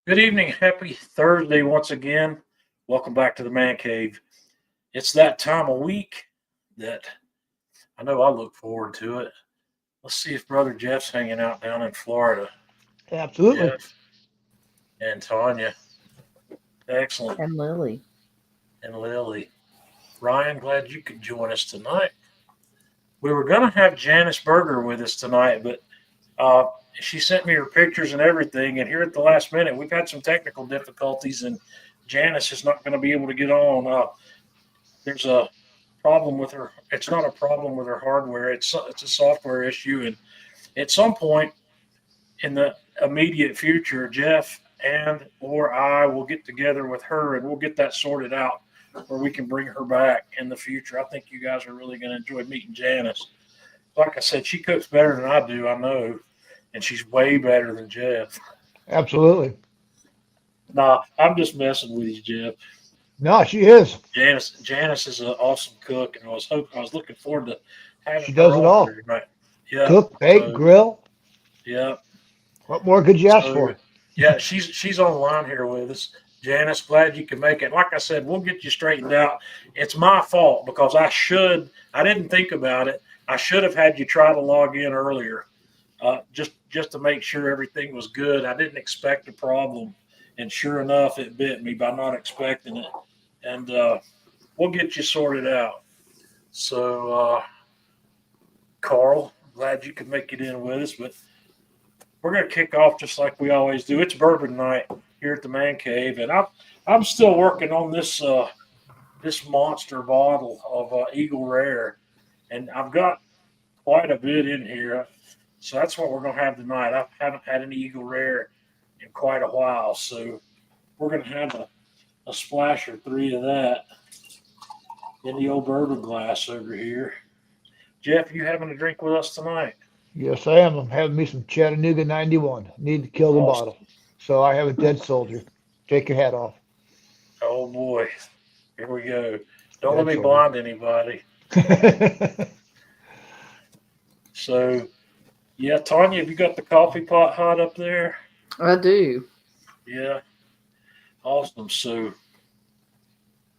Good evening. Happy Thursday once again. Welcome back to the Man Cave. It's that time of week that I know I look forward to it. Let's see if Brother Jeff's hanging out down in Florida. Absolutely. Jeff and Tanya. Excellent. And Lily. And Lily. Ryan, glad you could join us tonight. We were going to have Janice Berger with us tonight, but uh, she sent me her pictures and everything. And here at the last minute, we've had some technical difficulties, and Janice is not going to be able to get on. There's a problem with her. It's not a problem with her hardware. It's a software issue, and at some point in the immediate future, Jeff and or I will get together with her and we'll get that sorted out where we can bring her back in the future. I think you guys are really going to enjoy meeting Janice. Like I said, she cooks better than I do, I know, and she's way better than Jeff. Absolutely. Nah, I'm just messing with you, Jeff. No, she is. Janice is an awesome cook, and I was looking forward to having She her does it on all. here tonight. Yeah. Cook, bake, So, grill. yeah. What more could you ask So for? yeah, she's online here with us. Janice, glad you can make it. Like I said, we'll get you straightened out. It's my fault because I didn't think about it. I should have had you try to log in earlier, just to make sure everything was good. I didn't expect a problem, and sure enough, it bit me by not expecting it. And we'll get you sorted out. So, Carl, glad you could make it in with us, but we're going to kick off just like we always do. It's bourbon night here at the Man Cave, and I'm still working on this monster bottle of Eagle Rare, and I've got quite a bit in here. So that's what we're going to have tonight. I haven't had an Eagle Rare in quite a while, so we're going to have a splash or three of that in the old bourbon glass over here. Jeff, you having a drink with us tonight? Yes, I am. I'm having me some Chattanooga 91. Need to kill the Awesome. bottle. So I have a dead soldier. Take your hat off. Oh boy, here we go. Don't let Dead me soldier. blind anybody. So, yeah, Tanya, have you got the coffee pot hot up there? I do. Yeah, awesome. So,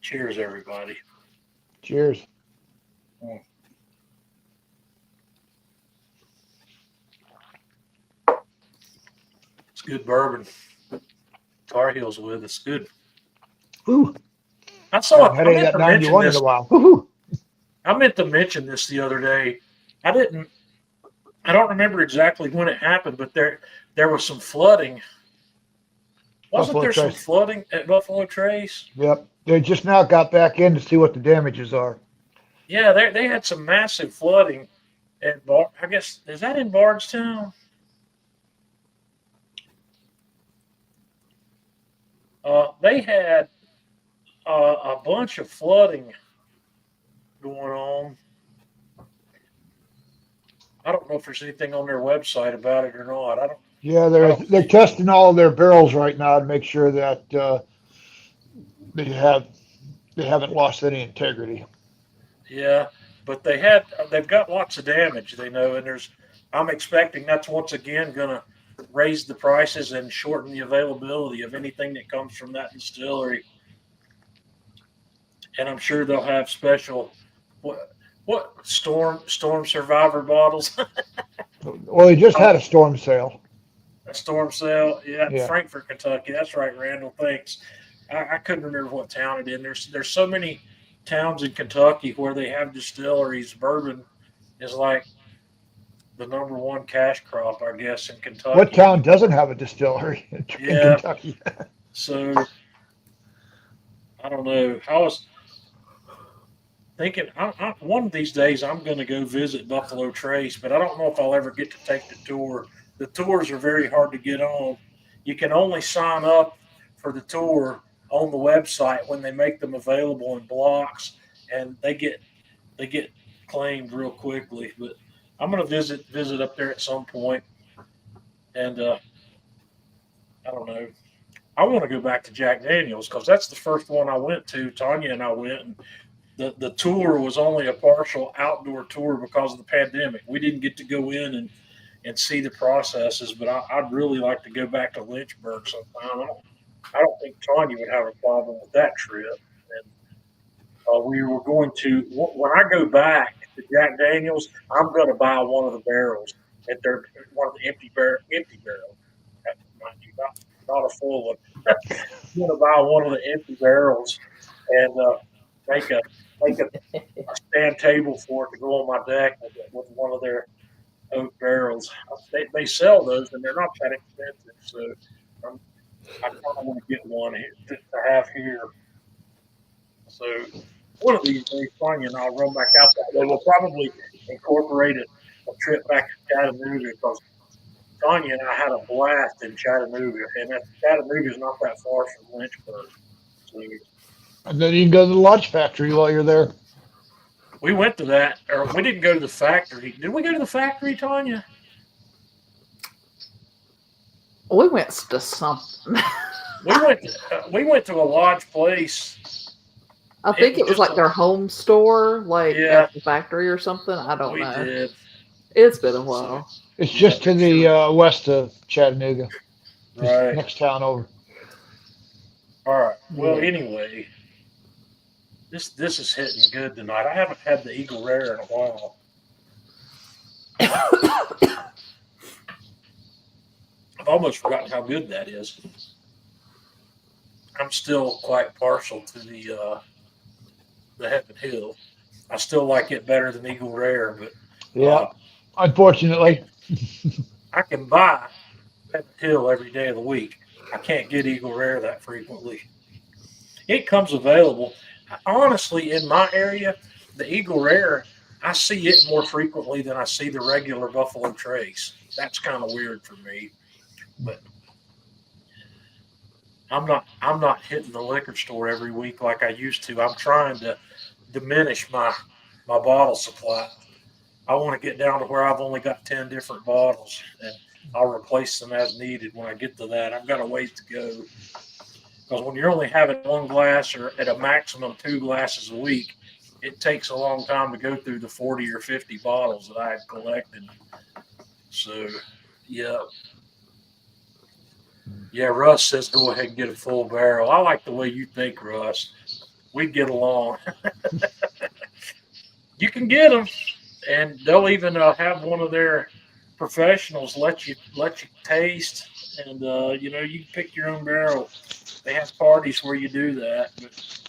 cheers, everybody. Cheers. Mm. It's good bourbon. Tar Heels with us. Good. Ooh, I saw. I've had I any of meant that to mention 91 in this. a while. Woo-hoo. I meant to mention this the other day. I didn't. I don't remember exactly when it happened, but there was some flooding. Wasn't Buffalo there some Trace. flooding at Buffalo Trace? Yep. They just now got back in to see what the damages are. Yeah, they had some massive flooding at I guess is that in Bardstown? They had a bunch of flooding going on. I don't know if there's anything on their website about it or not. Yeah, I they're don't they're see. testing all of their barrels right now to make sure that they have they haven't lost any integrity. Yeah, but they've got lots of damage. They know, and I'm expecting that's once again going to raise the prices and shorten the availability of anything that comes from that distillery. And I'm sure they'll have special what storm survivor bottles. Well, they just Oh, had a storm sale. a storm sale, yeah, in Yeah. Frankfort, Kentucky. That's right, Randall. Thanks. I couldn't remember what town it in. There's so many towns in Kentucky where they have distilleries. Bourbon is like the number one cash crop, I guess, in What Kentucky. town doesn't have a distillery in Yeah, Kentucky? so I don't know. I was thinking one of these days I'm going to go visit Buffalo Trace, but I don't know if I'll ever get to take the tour. The tours are very hard to get on. You can only sign up for the tour on the website when they make them available in blocks, and they get claimed real quickly. But I'm going to visit up there at some point, and I don't know. I want to go back to Jack Daniels because that's the first one I went to. Tanya and I went, and the tour was only a partial outdoor tour because of the pandemic. We didn't get to go in and see the processes. But I'd really like to go back to Lynchburg sometime. I don't think Tanya would have a problem with that trip. And we were going to when I go back to Jack Daniels, I'm going to buy one of the barrels at their one of the empty barrels. Mind you, not a full one. I'm going to buy one of the empty barrels and make a stand table for it to go on my deck with one of their oak barrels. They sell those and they're not that expensive, so I'm, I kind of want to get one to have here. So one of these days, Tanya and I'll run back out that way. We'll probably incorporate a trip back to Chattanooga because Tanya and I had a blast in Chattanooga, and Chattanooga is not that far from Lynchburg. So And then you can go to the lunch factory while you're there. we went to that, or we didn't go to the factory. Did we go to the factory, Tanya? We went to something. We went to a lodge place. I think it was like their home store, like Yeah. at the factory or something. I don't We know. did. It's been a while. It's just to the west of Chattanooga, just Right. next town over. All right. Well, Yeah. anyway, this is hitting good tonight. I haven't had the Eagle Rare in a while. I've almost forgotten how good that is. I'm still quite partial to the Heaven Hill. I still like it better than Eagle Rare, but Yeah, unfortunately. I can buy Heaven Hill every day of the week. I can't get Eagle Rare that frequently. It comes available. Honestly, in my area, the Eagle Rare, I see it more frequently than I see the regular Buffalo Trace. That's kind of weird for me, but I'm not hitting the liquor store every week like I used to. I'm trying to diminish my bottle supply. I want to get down to where I've only got 10 different bottles, and I'll replace them as needed when I get to that. I've got a ways to go because when you're only having one glass or at a maximum 2 glasses a week, it takes a long time to go through the 40 or 50 bottles that I've collected. So, yeah. Yeah, Russ says go ahead and get a full barrel. I like the way you think, Russ. We get along. You can get them, and they'll even have one of their professionals let you taste, and you can pick your own barrel. They have parties where you do that, but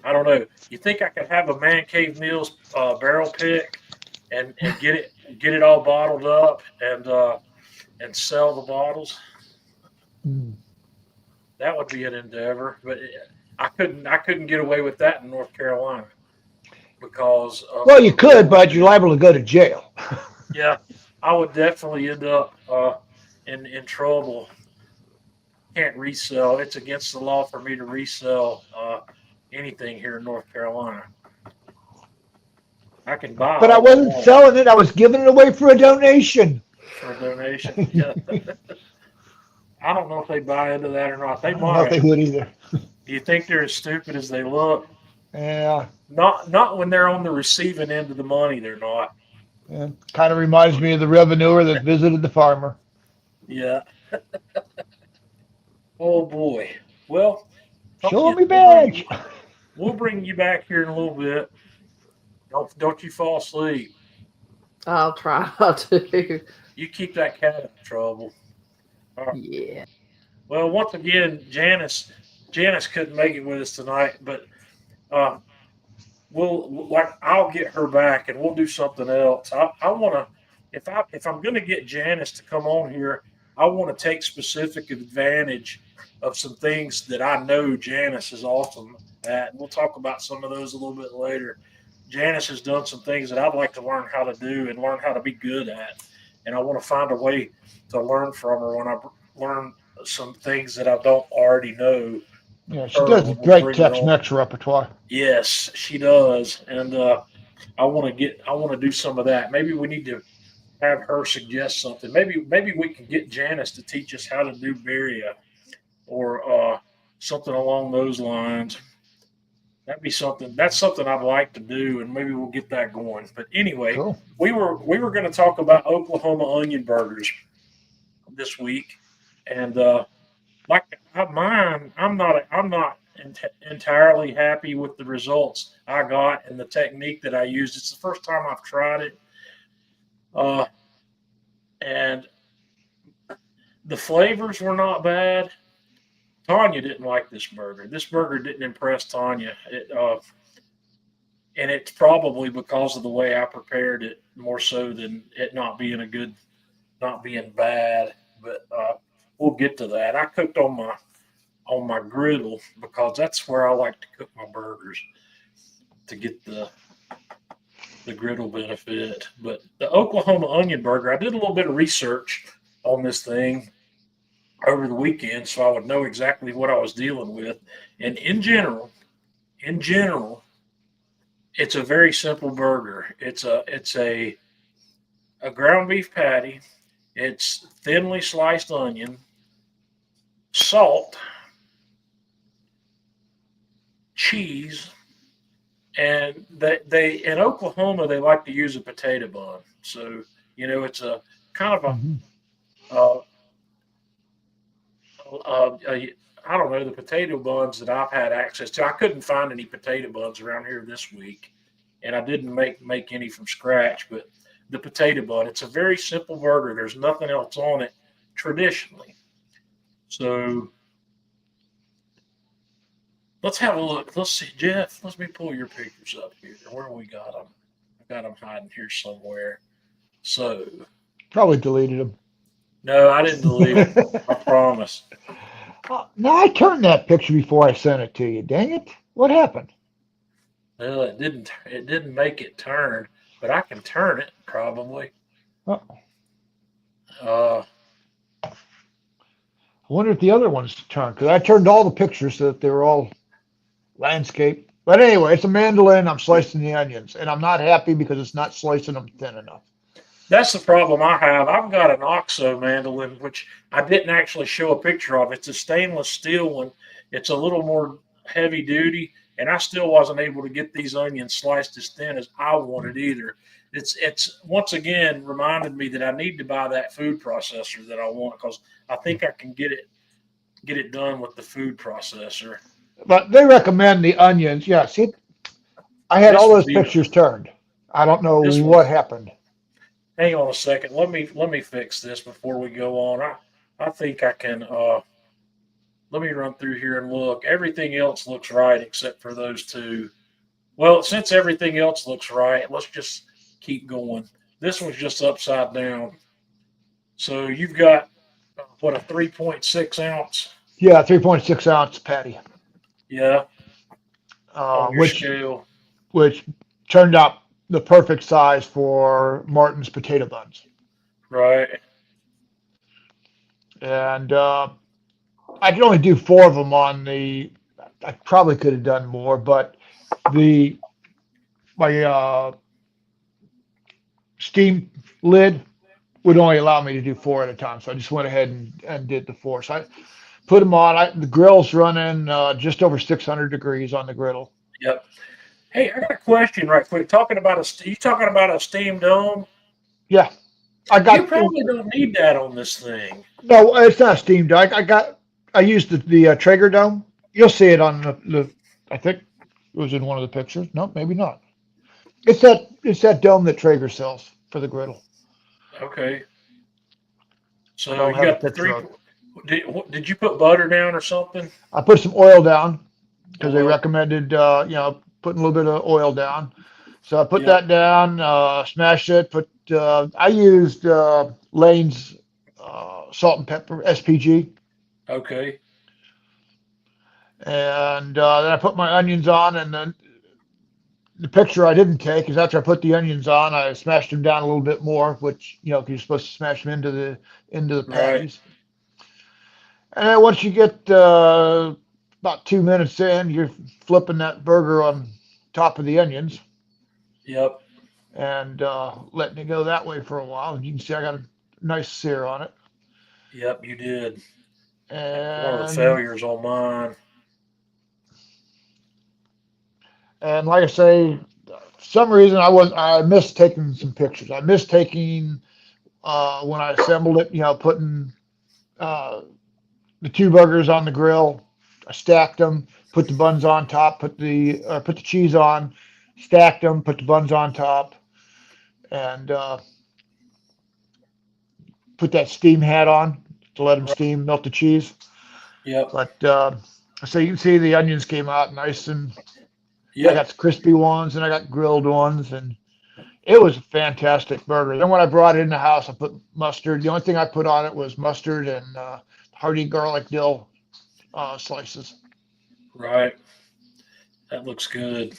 I don't know. You think I could have a Man Cave Meals barrel pick and get it all bottled up and sell the bottles? That would be an endeavor, but I couldn't get away with that in North Carolina because Well, you could, but you're liable to go to jail. yeah, I would definitely end up in trouble. Can't resell. It's against the law for me to resell anything here in North Carolina. I can buy, But I wasn't selling it. I was giving it away for a donation. for a donation. Yeah. I don't know if they buy into that or not. They I don't know if might. they would either. Do you think they're as stupid as they look? Yeah. Not when they're on the receiving end of the money. They're not. Yeah. Kind of reminds me of the revenuer that visited the farmer. Yeah. Oh boy. Well, Show me badge. We'll bring you back here in a little bit. Don't you fall asleep. I'll try to. You keep that cat out of trouble. All right. Yeah. Well, once again, Janice couldn't make it with us tonight, but uh, I'll get her back and we'll do something else. I want to if I'm going to get Janice to come on here, I want to take specific advantage of some things that I know Janice is awesome at. And we'll talk about some of those a little bit later. Janice has done some things that I'd like to learn how to do and learn how to be good at. And I want to find a way to learn from her when I learn some things that I don't already know. Yeah, she does a great Tex-Mex repertoire. Yes, she does. And I want to do some of that. Maybe we need to have her suggest something. Maybe we can get Janice to teach us how to do birria or something along those lines. that'd be something. That's something I'd like to do, and maybe we'll get that going. But anyway, Cool. we were going to talk about Oklahoma onion burgers this week, and like mine, I'm not entirely happy with the results I got and the technique that I used. It's the first time I've tried it, uh, and the flavors were not bad. Tanya didn't like this burger. This burger didn't impress Tanya. And it's probably because of the way I prepared it more so than it not being not being bad. But we'll get to that. I cooked on my griddle because that's where I like to cook my burgers to get the griddle benefit. But the Oklahoma onion burger, I did a little bit of research on this thing over the weekend so I would know exactly what I was dealing with. And in general, it's a very simple burger. It's a ground beef patty. It's thinly sliced onion, salt, cheese, and they in Oklahoma they like to use a potato bun. So it's a kind of Hmm. uh, I don't know the potato buns that I've had access to. I couldn't find any potato buns around here this week, and I didn't make any from scratch. But the potato bun, it's a very simple burger. There's nothing else on it traditionally. So let's have a look. Let's see, Jeff. Let me pull your pictures up here. Where we got them? I got them hiding here somewhere. So Probably deleted no, I didn't delete them. them. I promise. No, I turned that picture before I sent it to you. Dang it! What happened? Well, it didn't. It didn't make it turn, but I can turn it probably. Oh, Uh, I wonder if the other one's turned because I turned all the pictures so that they were all landscape. But anyway, it's a mandolin. I'm slicing the onions, and I'm not happy because it's not slicing them thin enough. that's the problem I have. I've got an OXO mandolin, which I didn't actually show a picture of. It's a stainless steel one. It's a little more heavy duty, and I still wasn't able to get these onions sliced as thin as I wanted either. It's once again reminded me that I need to buy that food processor that I want because I think I can get it done with the food processor. But they recommend the onions. Yeah, see, I had all This would those be pictures turned. I don't know this one. what happened. Hang on a second. Let me fix this before we go on. I think I can. Let me run through here and look. Everything else looks right except for those two. Well, since everything else looks right, let's just keep going. This one's just upside down. So you've got what, a 3.6 ounce? Yeah, 3.6 ounce patty, Yeah, uh, on your which scale. which turned out the perfect size for Martin's potato buns. Right. And I could only do four of them on the. I probably could have done more, but the my steam lid would only allow me to do four at a time. So I just went ahead and did the four. So I put them on. The grill's running just over 600 degrees on the griddle. Yep. Hey, I got a question right quick. You talking about a steam dome? Yeah, I You got probably don't need that on this thing. no. It's not a steam dome. I used the Traeger dome. You'll see it on the. I think it was in one of the pictures. No, maybe not. It's that dome that Traeger sells for the griddle. Okay. I So don't you have a got the picture three. of it. Did you put butter down or something? I put some oil down because they Oil. recommended putting a little bit of oil down. So I put Yep. that down, smashed it. I used Lane's salt and pepper SPG, Okay. and then I put my onions on. And then the picture I didn't take is after I put the onions on, I smashed them down a little bit more, which 'cause you're supposed to smash them into the Right. patties. And then once you get about 2 minutes in, you're flipping that burger on top of the onions Yep. and letting it go that way for a while. And you can see I got a nice sear on it. Yep. You did. That was one of the And failures on mine. And like I say, for some reason I missed taking some pictures. I missed taking when I assembled it, putting uh, the two burgers on the grill. I stacked them, put the buns on top, put the cheese on, stacked them, put the buns on top, and put that steam hat on to let them Right. steam, melt the cheese. Yep. But so you can see the onions came out nice, and I Yep. got crispy ones and I got grilled ones, and it was a fantastic burger. Then when I brought it in the house, I put mustard. The only thing I put on it was mustard and hearty garlic dill slices. Right. That looks good.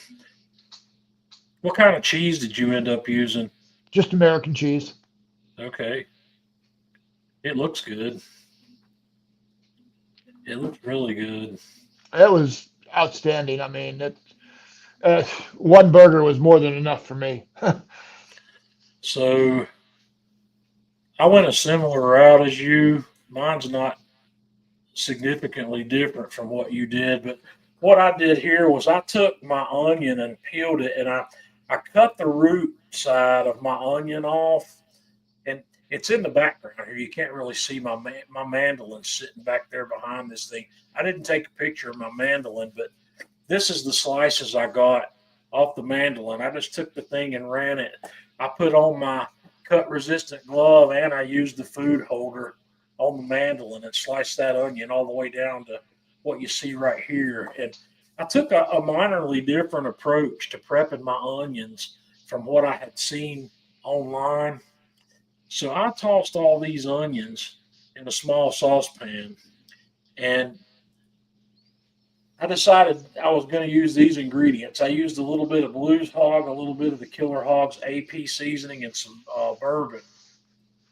What kind of cheese did you end up using? Just American cheese. Okay. It looks good. It looks really good. It was outstanding. I mean, uh, one burger was more than enough for me. So I went a similar route as you. Mine's not significantly different from what you did, but what I did here was I took my onion and peeled it, and I cut the root side of my onion off, and it's in the background here. You can't really see my mandolin sitting back there behind this thing. I didn't take a picture of my mandolin, but this is the slices I got off the mandolin. I just took the thing and ran it. I put on my cut resistant glove and I used the food holder on the mandolin and sliced that onion all the way down to what you see right here. And I took a minorly different approach to prepping my onions from what I had seen online. So I tossed all these onions in a small saucepan, and I decided I was going to use these ingredients. I used a little bit of Blues Hog, a little bit of the Killer Hog's AP seasoning, and some bourbon.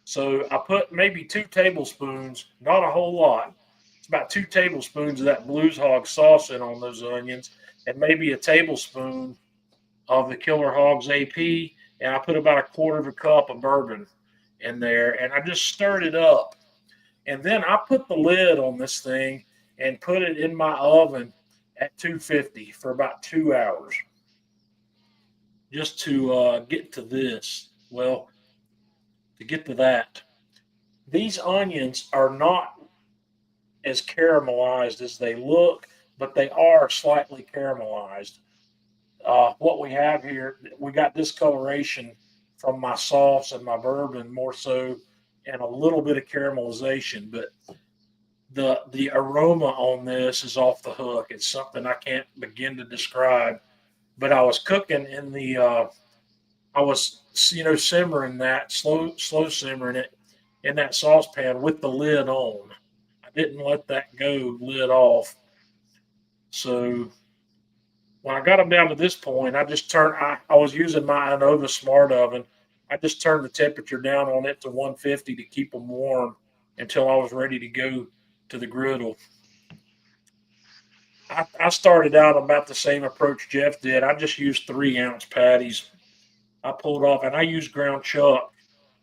So I put maybe 2 tablespoons, not a whole lot. It's about 2 tablespoons of that Blues Hog sauce in on those onions, and maybe a tablespoon of the Killer Hog's AP. And I put about a quarter of a cup of bourbon in there, and I just stirred it up. And then I put the lid on this thing and put it in my oven at 250 for about 2 hours just to get to this. Well, to get to that, these onions are not as caramelized as they look, but they are slightly caramelized. What we have here, we got discoloration from my sauce and my bourbon more so, and a little bit of caramelization, but the aroma on this is off the hook. It's something I can't begin to describe. But I was cooking in the I was simmering that slow simmering it in that saucepan with the lid on. I didn't let that go lid off. So when I got them down to this point, I just turned. I was using my Innova Smart Oven. I just turned the temperature down on it to 150 to keep them warm until I was ready to go to the griddle. I started out about the same approach Jeff did. I just used 3 ounce patties. I pulled off, and I used ground chuck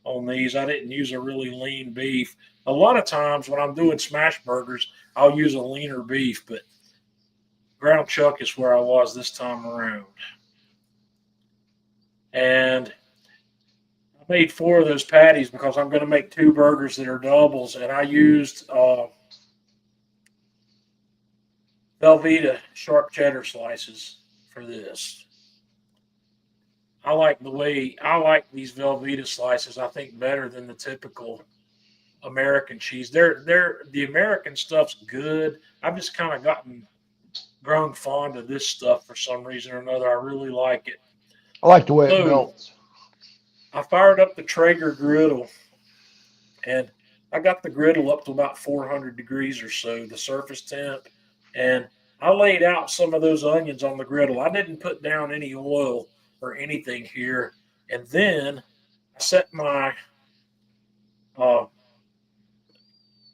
on these. I didn't use a really lean beef. A lot of times when I'm doing smash burgers, I'll use a leaner beef, but ground chuck is where I was this time around. And I made 4 of those patties because I'm going to make 2 burgers that are doubles, and I used Velveeta sharp cheddar slices for this. I like these Velveeta slices. I think better than the typical American cheese. They're the American stuff's good. I've just kind of grown fond of this stuff for some reason or another. I really like it. I like the way it So melts. I fired up the Traeger griddle, and I got the griddle up to about 400 degrees or so, the surface temp, and I laid out some of those onions on the griddle. I didn't put down any oil or anything here, and then I set my uh,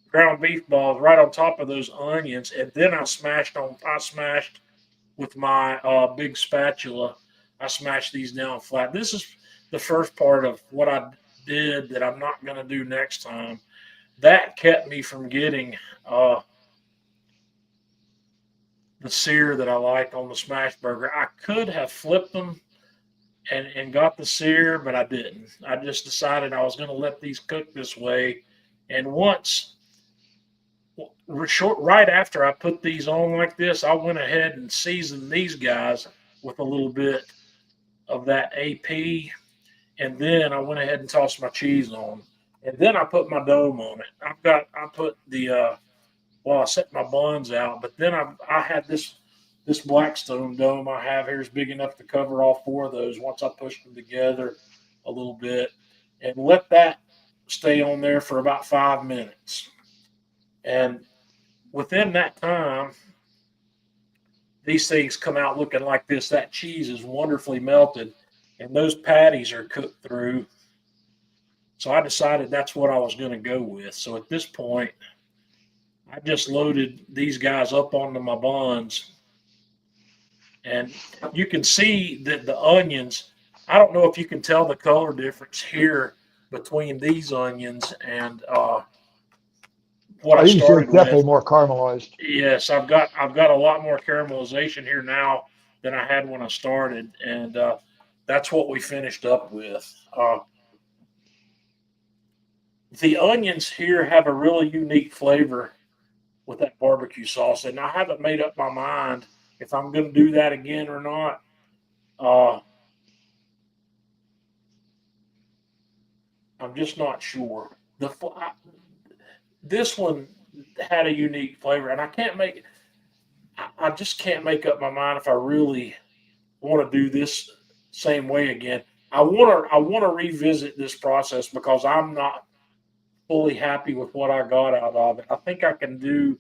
ground beef balls right on top of those onions, and then I smashed with my big spatula. I smashed these down flat. This is the first part of what I did that I'm not going to do next time. That kept me from getting the sear that I like on the smash burger. I could have flipped them and got the sear, but I didn't. I just decided I was going to let these cook this way. And once, right after I put these on like this, I went ahead and seasoned these guys with a little bit of that AP, and then I went ahead and tossed my cheese on, and then I put my dome on it. I put the I set my buns out, but then I had this Blackstone dome I have here is big enough to cover all four of those once I pushed them together a little bit, and let that stay on there for about 5 minutes. And within that time, these things come out looking like this. That cheese is wonderfully melted, and those patties are cooked through. So I decided that's what I was going to go with. So at this point, I just loaded these guys up onto my buns, and you can see that the onions, I don't know if you can tell the color difference here between these onions and what I I think it's started definitely with. more caramelized. Yes, I've got a lot more caramelization here now than I had when I started, and that's what we finished up with. The onions here have a really unique flavor with that barbecue sauce, and I haven't made up my mind if I'm going to do that again or not. I'm just not sure. This one had a unique flavor, and I just can't make up my mind if I really want to do this same way again. I want to revisit this process because I'm not fully happy with what I got out of it. I think I can do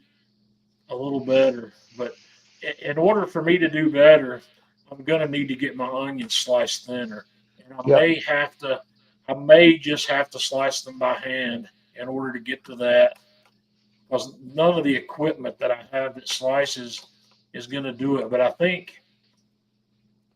a little better, but in order for me to do better, I'm going to need to get my onions sliced thinner, and Yep. I may just have to slice them by hand in order to get to that, because none of the equipment that I have that slices is going to do it. But I think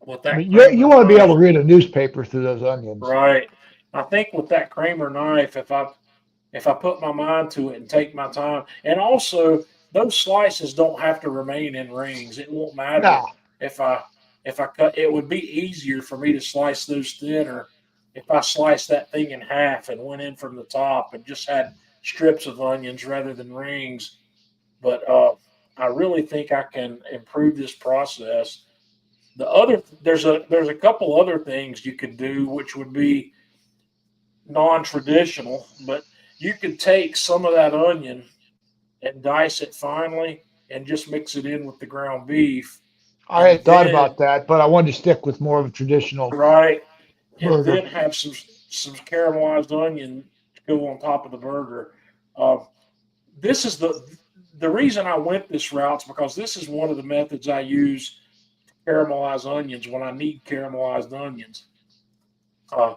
with I that mean, you Kramer want to be able knife, to read a newspaper through those onions. right? I think with that Kramer knife, if I put my mind to it and take my time, and also those slices don't have to remain in rings. It won't matter Nah, if I if I cut. It would be easier for me to slice those thinner if I sliced that thing in half and went in from the top and just had strips of onions rather than rings. But I really think I can improve this process. There's a couple other things you could do, which would be non-traditional, but you could take some of that onion and dice it finely and just mix it in with the ground beef, I and had thought then about that, but I wanted to stick with more of a traditional right, and burger. then have some caramelized onion to go on top of the burger. Uh, this is the reason I went this route is because this is one of the methods I use to caramelize onions when I need caramelized onions. Uh,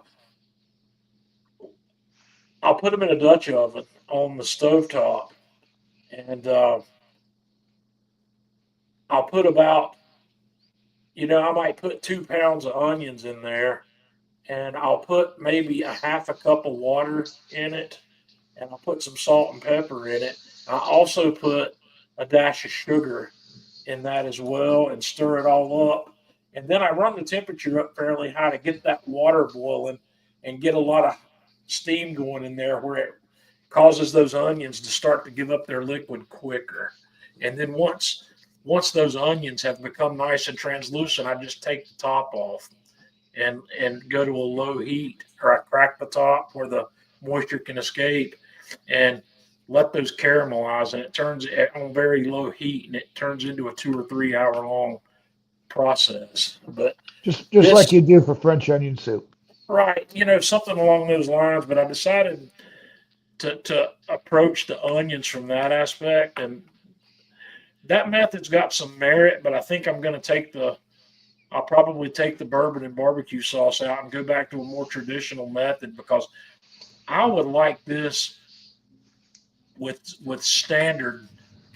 I'll put them in a Dutch oven on the stovetop, and I'll put about, I might put 2 pounds of onions in there, and I'll put maybe a half a cup of water in it, and I'll put some salt and pepper in it. I also put a dash of sugar in that as well and stir it all up. And then I run the temperature up fairly high to get that water boiling and get a lot of steam going in there where it causes those onions to start to give up their liquid quicker. And then once those onions have become nice and translucent, I just take the top off and go to a low heat, or I crack the top where the moisture can escape and let those caramelize, and it turns it on very low heat, and it turns into a 2 or 3 hour long process. But Just like this, you do for French onion soup. right, something along those lines. But I decided to approach the onions from that aspect, and that method's got some merit. But I think I'll probably take the bourbon and barbecue sauce out and go back to a more traditional method, because I would like this with standard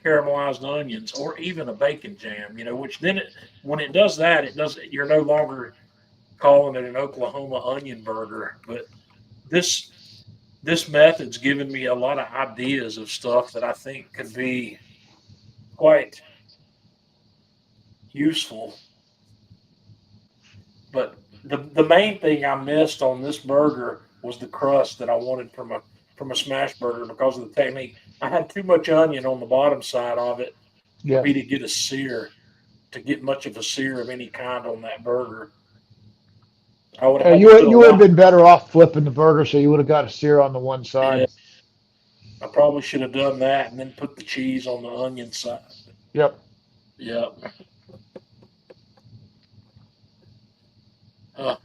caramelized onions or even a bacon jam, which then when it does that, you're no longer calling it an Oklahoma onion burger. But this this method's given me a lot of ideas of stuff that I think could be quite useful. But the main thing I missed on this burger was the crust that I wanted from a smash burger because of the technique. I had too much onion on the bottom side of it for Yes. me to get a sear, to get much of a sear of any kind on that burger. I would have had to put a You would have lot. been better off flipping the burger so you would have got a sear on the one Yeah, side. I probably should have done that and then put the cheese on the onion side. Yep. Yeah.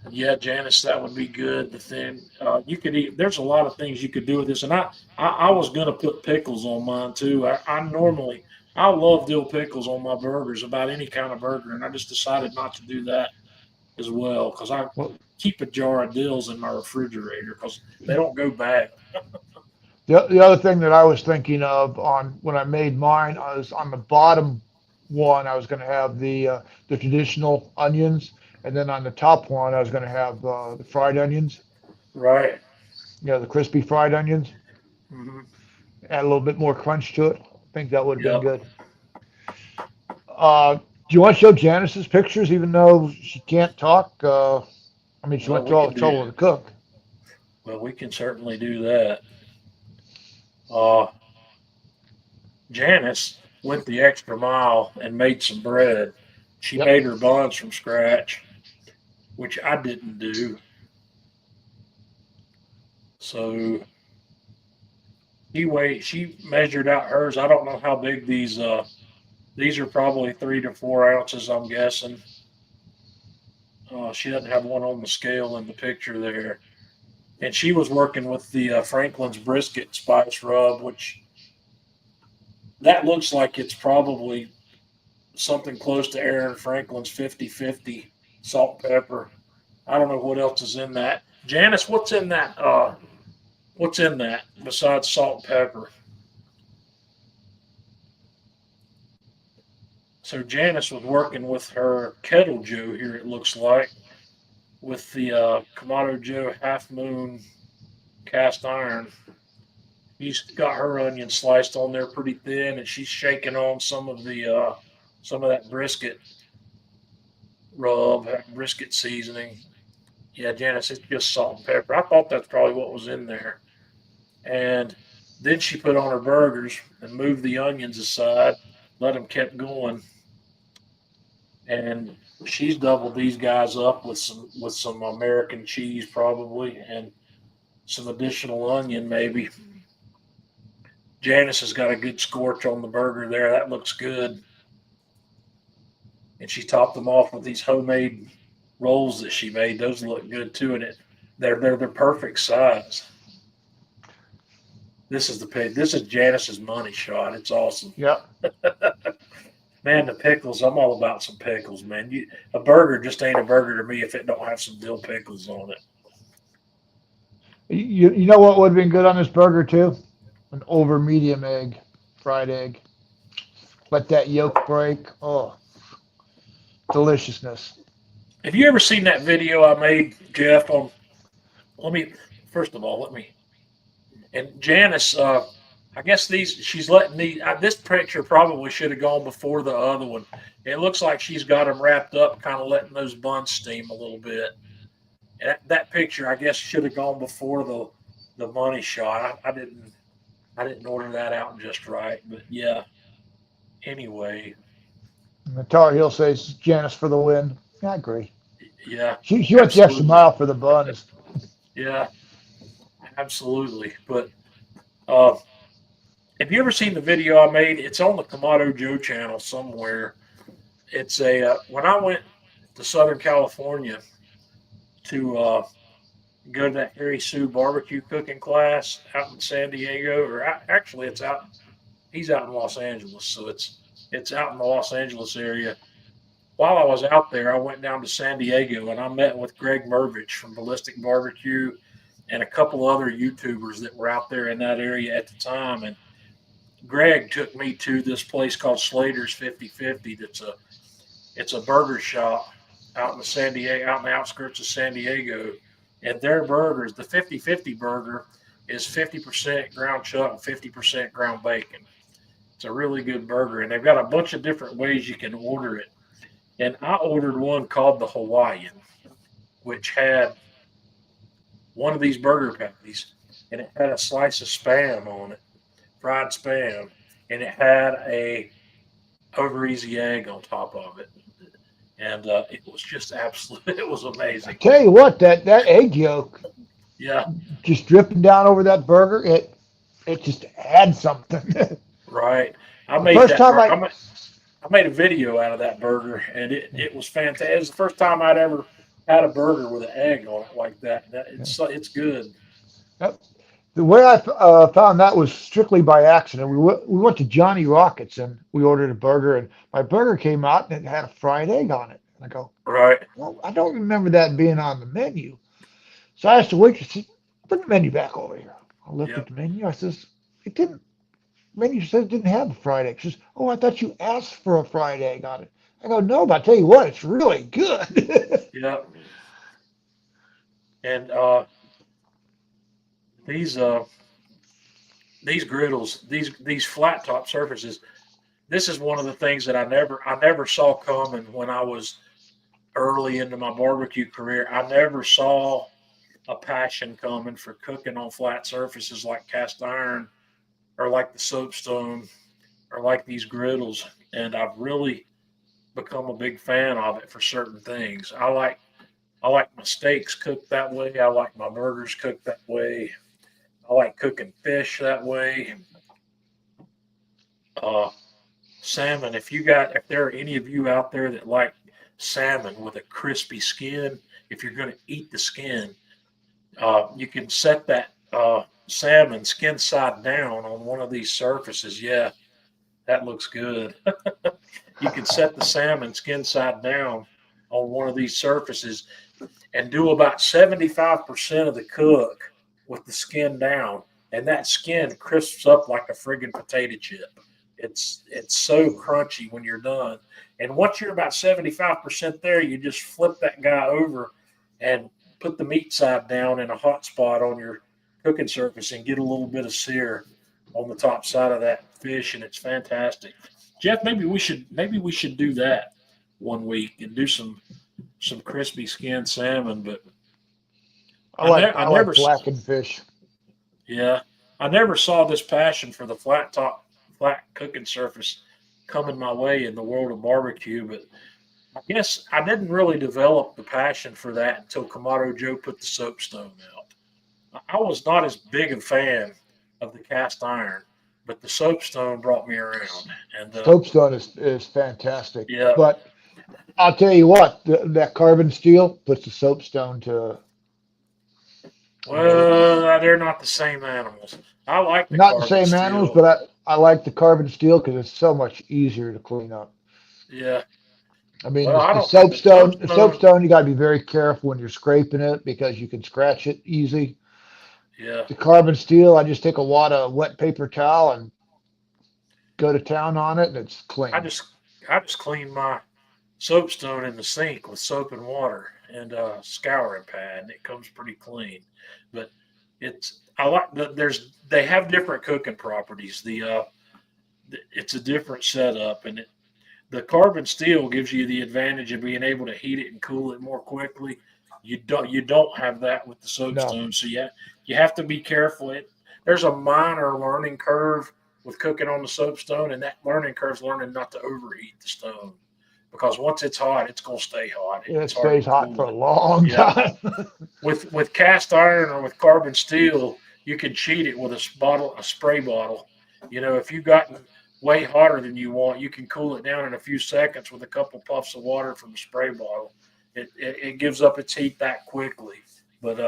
Yeah, Janice, that would be good. But then you could eat. There's a lot of things you could do with this, and I was gonna put pickles on mine too. I love dill pickles on my burgers, about any kind of burger, and I just decided not to do that as well because I Well, keep a jar of dills in my refrigerator because they don't go bad. the other thing that I was thinking of on when I made mine, I was on the bottom one, I was going to have the traditional onions, and then on the top one, I was going to have the fried onions, Right. the crispy fried onions. Hmm. Add a little bit more crunch to it. I think that would have been Yep. good. Do you want to show Janice's pictures, even though she can't talk? I mean, she Well, went we through all can the do. trouble to cook. Well, we can certainly do that. Uh, Janice went the extra mile and made some bread. She Yep. made her buns from scratch, which I didn't do. So she measured out hers. I don't know how big these are probably 3 to 4 ounces, I'm guessing. She doesn't have one on the scale in the picture there. And she was working with the Franklin's brisket spice rub, which that looks like it's probably something close to Aaron Franklin's 50-50 salt and pepper. I don't know what else is in that. Janice, what's in that? What's in that besides salt and pepper? So Janice was working with her Kettle Joe here. It looks like with the Kamado Joe Half Moon cast iron. She's got her onion sliced on there pretty thin, and she's shaking on some of that brisket rub, that brisket seasoning. Yeah, Janice, it's just salt and pepper. I thought that's probably what was in there. And then she put on her burgers and moved the onions aside, let them keep going, and she's doubled these guys up with some American cheese probably and some additional onion maybe. Janice has got a good scorch on the burger there. That looks good. And she topped them off with these homemade rolls that she made. Those look good too, and they're the perfect size. This is Janice's money shot. It's awesome. Yep. Man, the pickles, I'm all about some pickles, man. A burger just ain't a burger to me if it don't have some dill pickles on it. You know what would have been good on this burger too? An over medium egg, fried egg. Let that yolk break. Oh, deliciousness. Have you ever seen that video I made, Jeff? Let me first of all let me and Janice. I guess she's letting this picture probably should have gone before the other one. It looks like she's got them wrapped up, kind of letting those buns steam a little bit. And that picture, I guess, should have gone before the money shot. I didn't order that out just right, but yeah. Anyway, And the Tar Heel says Janice for the win. Yeah, I agree. yeah, She went the extra absolutely. mile for the buns. Yeah, absolutely. But uh, have you ever seen the video I made? It's on the Kamado Joe channel somewhere. It's when I went to Southern California to go to that Harry Sue barbecue cooking class out in San Diego, or actually, it's out. He's out in Los Angeles, so it's out in the Los Angeles area. While I was out there, I went down to San Diego and I met with Greg Mervich from Ballistic Barbecue and a couple other YouTubers that were out there in that area at the time. And Greg took me to this place called Slater's 50-50. It's a burger shop out in out in the outskirts of San Diego. And their burgers, the 50-50 burger, is 50% ground chuck and 50% ground bacon. It's a really good burger, and they've got a bunch of different ways you can order it. and I ordered one called the Hawaiian, which had one of these burger patties, and it had a slice of spam on it, fried spam, and it had a over easy egg on top of it, and it was just absolute. It was I amazing. tell you what, that egg yolk Yeah, just dripping down over that burger, it just adds something. right. I The made first that. time I I made a video out of that burger, and it was fantastic. It was the first time I'd ever had a burger with an egg on it like that. It's good. Yep. The way I found that was strictly by accident. We went to Johnny Rockets and we ordered a burger, and my burger came out and it had a fried egg on it. And I go, Right. well, I don't remember that being on the menu. So I asked the waitress, "Put the menu back over here." I looked at Yep. the menu. I says, "It didn't. Menu said it didn't have a fried egg." She says, "Oh, I thought you asked for a fried egg on it." I go, "No, but I tell you what, it's really good." Yep. And these uh, these griddles, these flat top surfaces. This is one of the things that I never saw coming when I was early into my barbecue career. I never saw a passion coming for cooking on flat surfaces like cast iron or like the soapstone or like these griddles, and I've really become a big fan of it for certain things. I like my steaks cooked that way. I like my burgers cooked that way. I like cooking fish that way. Uh, Salmon. If there are any of you out there that like salmon with a crispy skin, if you're going to eat the skin, you can set that salmon skin side down on one of these surfaces. Yeah, that looks good. You can set the salmon skin side down on one of these surfaces and do about 75% of the cook with the skin down, and that skin crisps up like a friggin' potato chip. It's so crunchy when you're done. And once you're about 75% there, you just flip that guy over and put the meat side down in a hot spot on your cooking surface and get a little bit of sear on the top side of that fish, and it's fantastic. Jeff, maybe we should do that one week and do some crispy skinned salmon. But I I, like ne- I I never, like blackened fish. yeah, I never saw this passion for the flat cooking surface coming my way in the world of barbecue. But I guess I didn't really develop the passion for that until Kamado Joe put the soapstone out. I was not as big a fan of the cast iron, but the soapstone brought me around. And Soapstone is fantastic. yeah, But I'll tell you what, that carbon steel puts the soapstone to, you know, well, they're not the same animals. I like the not the carbon same animals, steel. but I like the carbon steel because it's so much easier to clean up. Yeah. I mean, Well, the, I the don't think the soapstone, the soapstone. soapstone, you got to be very careful when you're scraping it because you can scratch it easy. Yeah. The carbon steel, I just take a wad of wet paper towel and go to town on it, and it's I clean. just I just clean my soapstone in the sink with soap and water and scouring pad, and it comes pretty clean. But I like they have different cooking properties. It's a different setup, and the carbon steel gives you the advantage of being able to heat it and cool it more quickly. You don't have that with the No, soapstone, so you have to be careful. There's a minor learning curve with cooking on the soapstone, and that learning curve is learning not to overheat the stone because once it's hot, it's gonna stay hot. it It's hard to stays hot for cool a it. long Yeah, time. with cast iron or with carbon steel, you can cheat it with a spray bottle. If you've gotten way hotter than you want, you can cool it down in a few seconds with a couple puffs of water from the spray bottle. It gives up its heat that quickly. But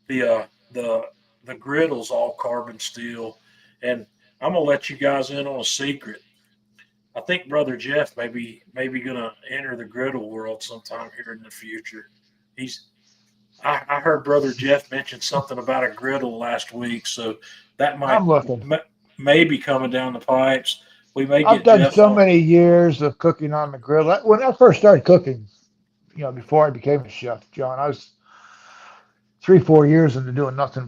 the griddle's all carbon steel, and I'm gonna let you guys in on a secret. I think Brother Jeff maybe gonna enter the griddle world sometime here in the future. He's I heard Brother Jeff mention something about a griddle last week, so that might I'm looking. may be coming down the pipes. We may I've get done Jeff so on. many years of cooking on the grill. When I first started cooking, before I became a chef, John, I was 3, 4 years into doing nothing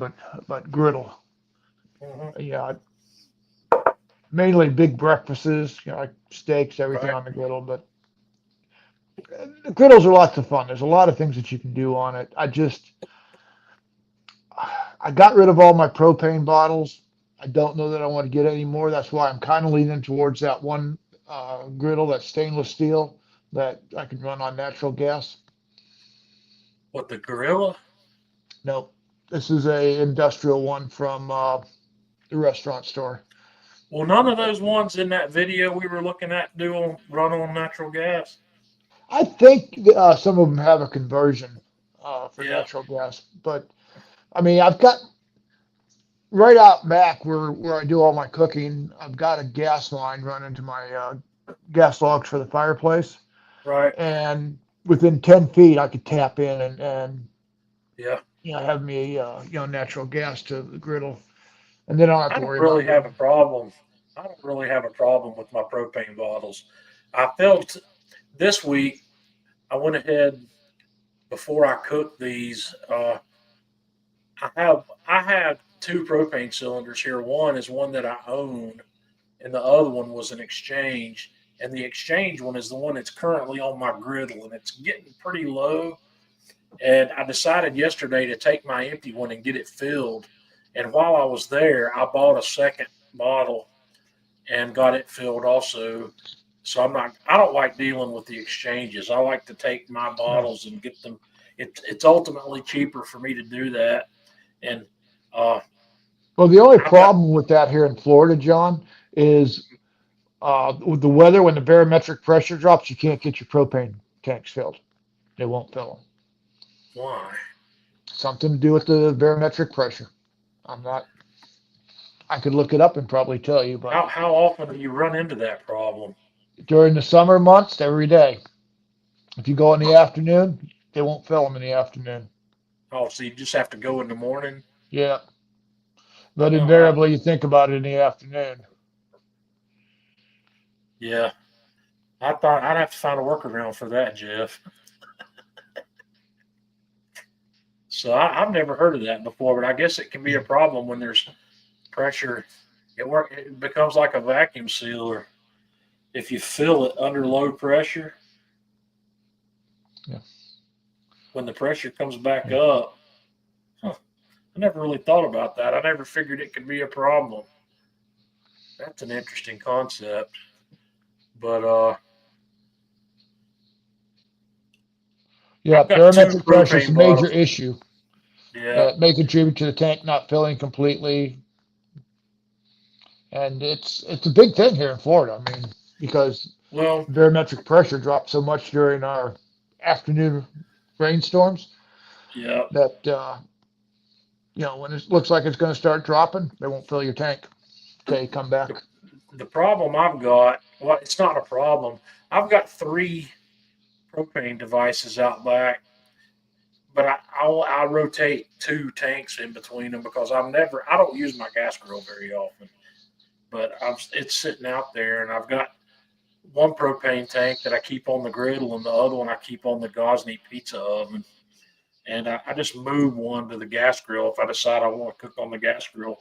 but griddle. Mhm. Yeah, mainly big breakfasts, like steaks, everything Right. on the griddle. But the griddles are lots of fun. There's a lot of things that you can do on it. I got rid of all my propane bottles. I don't know that I want to get any more. That's why I'm kind of leaning towards that one griddle, that stainless steel that I can run on natural gas. What, the gorilla? No, this is a industrial one from the restaurant store. Well, none of those ones in that video we were looking at run on natural gas. I think some of them have a conversion for Yeah. natural gas, but I mean, I've got right out back where I do all my cooking. I've got a gas line running to my gas logs for the fireplace, Right. and within 10 feet, I could tap in and Yeah. have me natural gas to the griddle, and then I don't have I to don't worry really about have a getting. problem. I don't really have a problem with my propane bottles. I felt this week I went ahead before I cooked these. I have two propane cylinders here. One is one that I own, and the other one was an exchange. And the exchange one is the one that's currently on my griddle, and it's getting pretty low. And I decided yesterday to take my empty one and get it filled. And while I was there, I bought a second bottle and got it filled also. So I don't like dealing with the exchanges. I like to take my No. bottles and get them. It's ultimately cheaper for me to do that. And uh, Well, the only I've got, problem with that here in Florida, John, is with the weather when the barometric pressure drops, you can't get your propane tanks filled. They won't fill them. why? Something to do with the barometric pressure. I'm not. I could look it up and probably tell you, but How often do you run into that problem? during the summer months, every day. If you go in the afternoon, they won't fill them in the afternoon. Oh, so you just have to go in the morning? Yeah, but Oh, invariably you think about it in the afternoon. yeah. I thought I'd have to find a workaround for that, Jeff. So I've never heard of that before, but I guess it can be a problem when there's pressure. It becomes like a vacuum sealer. If you fill it under low pressure, Yeah, when the pressure comes back yeah, up, huh, I never really thought about that. I never figured it could be a problem. That's an interesting concept. But yeah. I've got two Barometric pressure is a propane major bottles. issue Yeah. that may contribute to the tank not filling completely, and it's a big thing here in Florida. I mean, because Well, barometric pressure dropped so much during our afternoon rainstorms yeah. that when it looks like it's going to start dropping, they won't fill your tank until you come back. The, the problem I've got, well, it's not a problem. I've got three propane devices out back, but I rotate two tanks in between them because I don't use my gas grill very often, but it's sitting out there, and I've got one propane tank that I keep on the griddle, and the other one I keep on the Gosney pizza oven. And I just move one to the gas grill if I decide I want to cook on the gas grill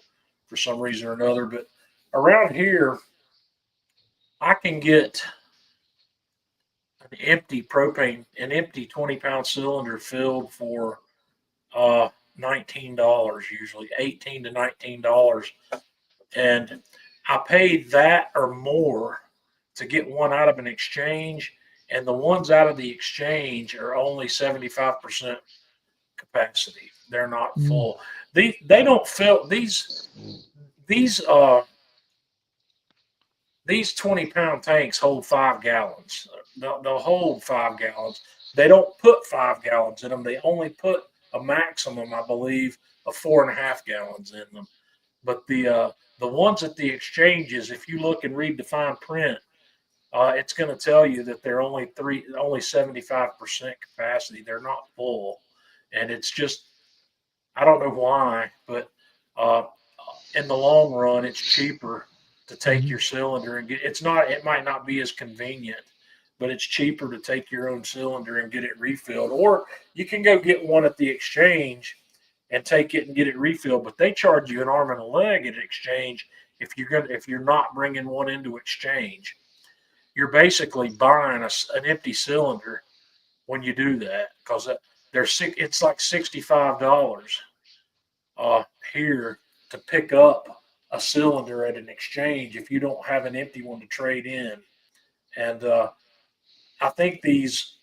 for some reason or another. But around here, I can get an empty 20-pound cylinder filled for $19 usually, 18 to $19, and I paid that or more to get one out of an exchange, and the ones out of the exchange are only 75% capacity. They're not Mm, full. They don't fill these uh these 20-pound tanks hold 5 gallons. They'll hold 5 gallons. They don't put 5 gallons in them. They only put a maximum, I believe, of 4.5 gallons in them. But the ones at the exchanges, if you look and read the fine print, it's going to tell you that they're only 75% capacity. They're not full, and it's just I don't know why, but uh, in the long run, it's cheaper to take mhm. your cylinder and get. It's not. It might not be as convenient, but it's cheaper to take your own cylinder and get it refilled. Or you can go get one at the exchange and take it and get it refilled. But they charge you an arm and a leg at exchange if you're not bringing one into exchange, you're basically buying an empty cylinder when you do that, because it's like $65 here to pick up a cylinder at an exchange if you don't have an empty one to trade in. And I think these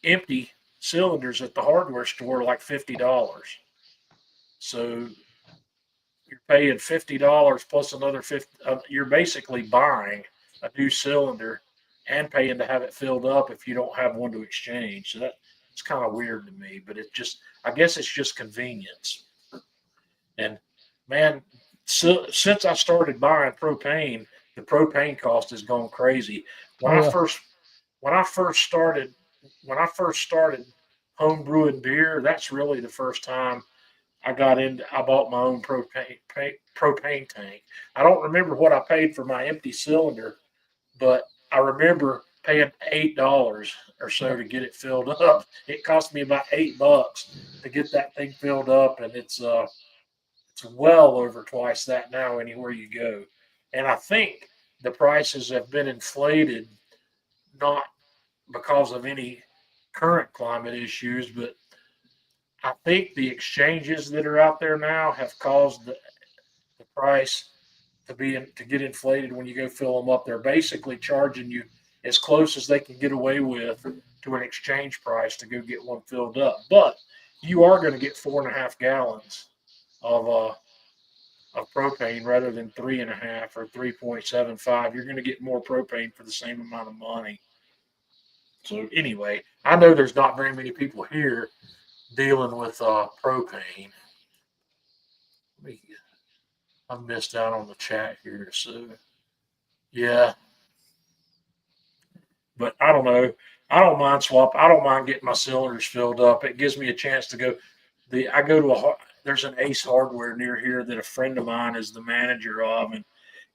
empty cylinders at the hardware store are like $50. So you're paying $50 plus another 50. You're basically buying a new cylinder and paying to have it filled up if you don't have one to exchange. So it's kind of weird to me, but I guess it's just convenience. And man, so since I started buying propane, the propane cost has gone crazy. When Oh I yeah. first when I first started home brewing beer, that's really the first time I bought my own propane tank. I don't remember what I paid for my empty cylinder, but I remember paying $8 or so Yep. to get it filled up. It cost me about $8 to get that thing filled up, and it's well over twice that now anywhere you go. And I think the prices have been inflated, not because of any current climate issues, but I think the exchanges that are out there now have caused the price to get inflated when you go fill them up. They're basically charging you as close as they can get away with to an exchange price to go get one filled up. But you are going to get 4.5 gallons of propane rather than 3.5 or 3.75. You're going to get more propane for the same amount of money. So anyway, I know there's not very many people here dealing with propane. I've missed out on the chat here, so yeah. But I don't know. I don't mind swap. I don't mind getting my cylinders filled up. It gives me a chance to go. I go to there's an Ace Hardware near here that a friend of mine is the manager of, and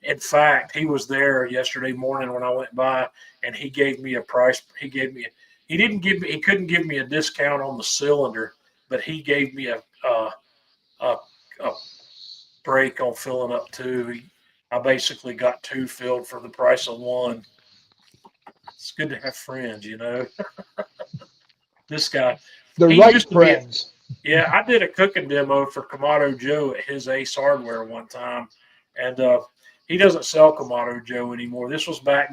in fact, he was there yesterday morning when I went by, and he gave me a price. He didn't give me. He couldn't give me a discount on the cylinder, but he gave me a, a break on filling up two. I basically got two filled for the price of one. It's good to have friends, you know. This guy, The he right used to be. friends. Yeah, I did a cooking demo for Kamado Joe at his Ace Hardware one time, and he doesn't sell Kamado Joe anymore. This was back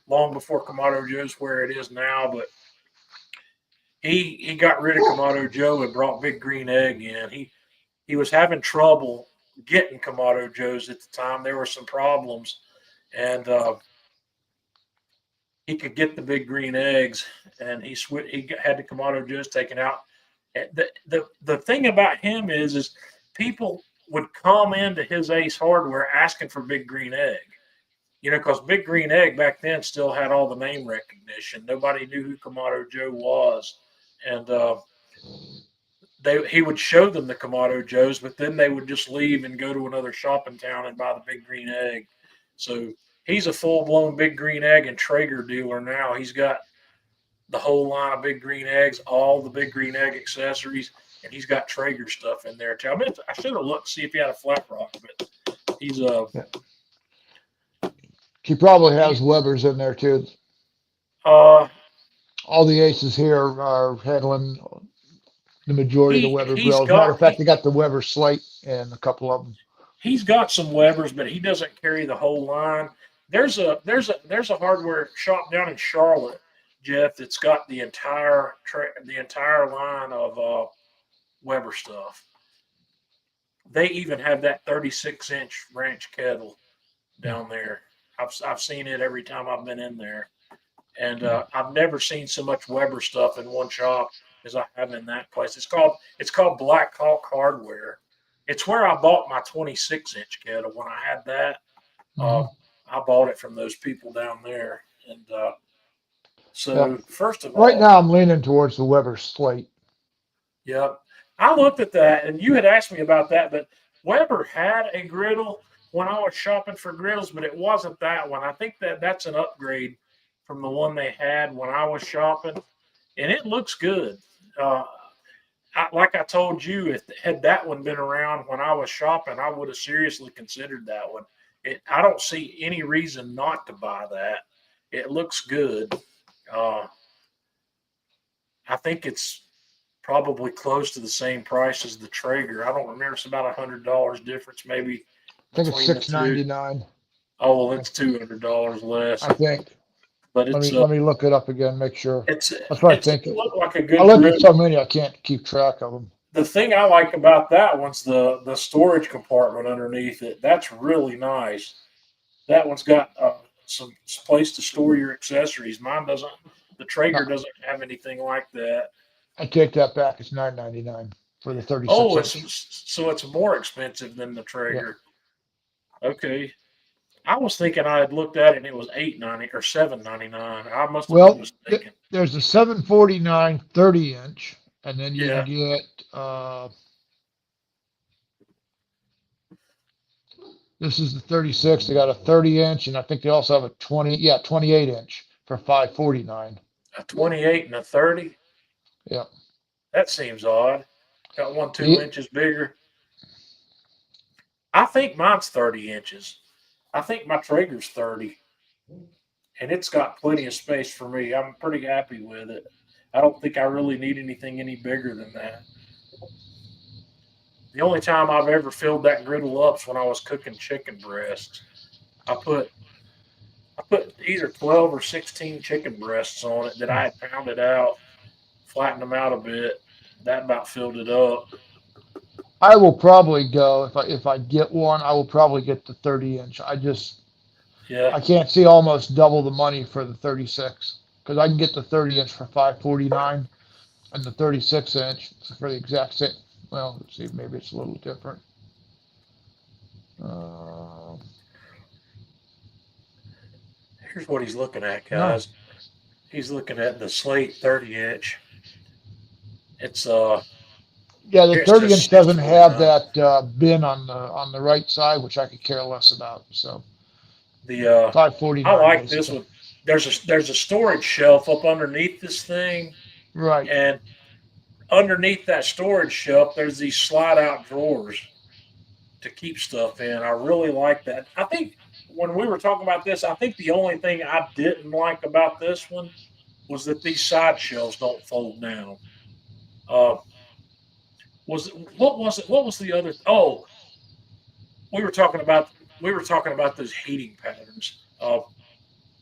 long before Kamado Joe's where it is now. But he got rid of Kamado Joe and brought Big Green Egg in. He was having trouble getting Kamado Joe's at the time. There were some problems, and he could get the Big Green Eggs, and he had the Kamado Joe's taken out. The thing about him is people would come into his Ace Hardware asking for Big Green Egg, because Big Green Egg back then still had all the name recognition. Nobody knew who Kamado Joe was, and he would show them the Kamado Joes, but then they would just leave and go to another shop in town and buy the Big Green Egg. So he's a full blown Big Green Egg and Traeger dealer now. He's got the whole line of Big Green Eggs, all the Big Green Egg accessories, and he's got Traeger stuff in there too. I should have looked to see if he had a flat rock, but he's Yeah. He probably has Weber's in there too. uh All the aces here are handling the majority of the Weber he's grills. Matter got of fact, they got the Weber Slate and a couple of them. he's got some Webers, but he doesn't carry the whole line. There's a hardware shop down in Charlotte, Jeff, that's got the entire line of Weber stuff. They even have that 36-inch ranch kettle down there. I've seen it every time I've been in there, and I've never seen so much Weber stuff in one shop as I have in that place. It's called Black Hawk Hardware. It's where I bought my 26-inch kettle when I had that. Mhm. I bought it from those people down there, and Yeah. so first of Right all, now, I'm leaning towards the Weber Slate. yeah, I looked at that, and you had asked me about that, but Weber had a griddle when I was shopping for griddles, but it wasn't that one. I think that's an upgrade from the one they had when I was shopping, and it looks good. Uh, like I told you, if had that one been around when I was shopping, I would have seriously considered that one. I don't see any reason not to buy that. It looks good. Uh, I think it's probably close to the same price as the Traeger. I don't remember. It's about $100 difference maybe I think it's between the two. 6.99. Oh well, I, it's $200 less, I think. but Let me look it up again, make sure. it's That's what I it's think. it looked like a I good looked at grill. so many, I can't keep track of them. The thing I like about that one's the storage compartment underneath it. That's really nice. That one's got some place to store your accessories. Mine doesn't. The Traeger No, doesn't have anything like that. I take that back. It's 9.99 for the 36 Oh, it's inch. so it's more expensive than the Yeah. Traeger. Okay, I was thinking I had looked at it and it was 8.90 or 7.99. I must have been Well, mistaken. there's a 749 30 inch, and then you can Yeah, get this is the 36. They got a 30 inch, and I think they also have a 28 inch for 549. a 28 and a 30. Yeah. That seems odd. Got one two The, inches bigger. I think mine's 30 inches. I think my Traeger's 30, and it's got plenty of space for me. I'm pretty happy with it. I don't think I really need anything any bigger than that. The only time I've ever filled that griddle up is when I was cooking chicken breasts. I put I put either 12 or 16 chicken breasts on it that I had pounded out, flattened them out a bit. That about filled it up. I will probably go if I get one. I will probably get the 30 inch. Yeah. I can't see almost double the money for the 36 because I can get the 30 inch for 549 and the 36 inch for the exact same. Well, let's see, maybe it's a little different. Uh, Here's what he's looking at, no, guys. He's looking at the Slate 30 inch. It's yeah, the here it 30 says inch doesn't have 649. that bin on the right side, which I could care less about. So The I 549 like this basically. one. There's a storage shelf up underneath this thing, Right. and underneath that storage shelf, there's these slide out drawers to keep stuff in. I really like that. I think when we were talking about this, I think the only thing I didn't like about this one was that these side shelves don't fold down. Uh, was what was it? What was the other? Oh, we were talking about we were talking about those heating patterns.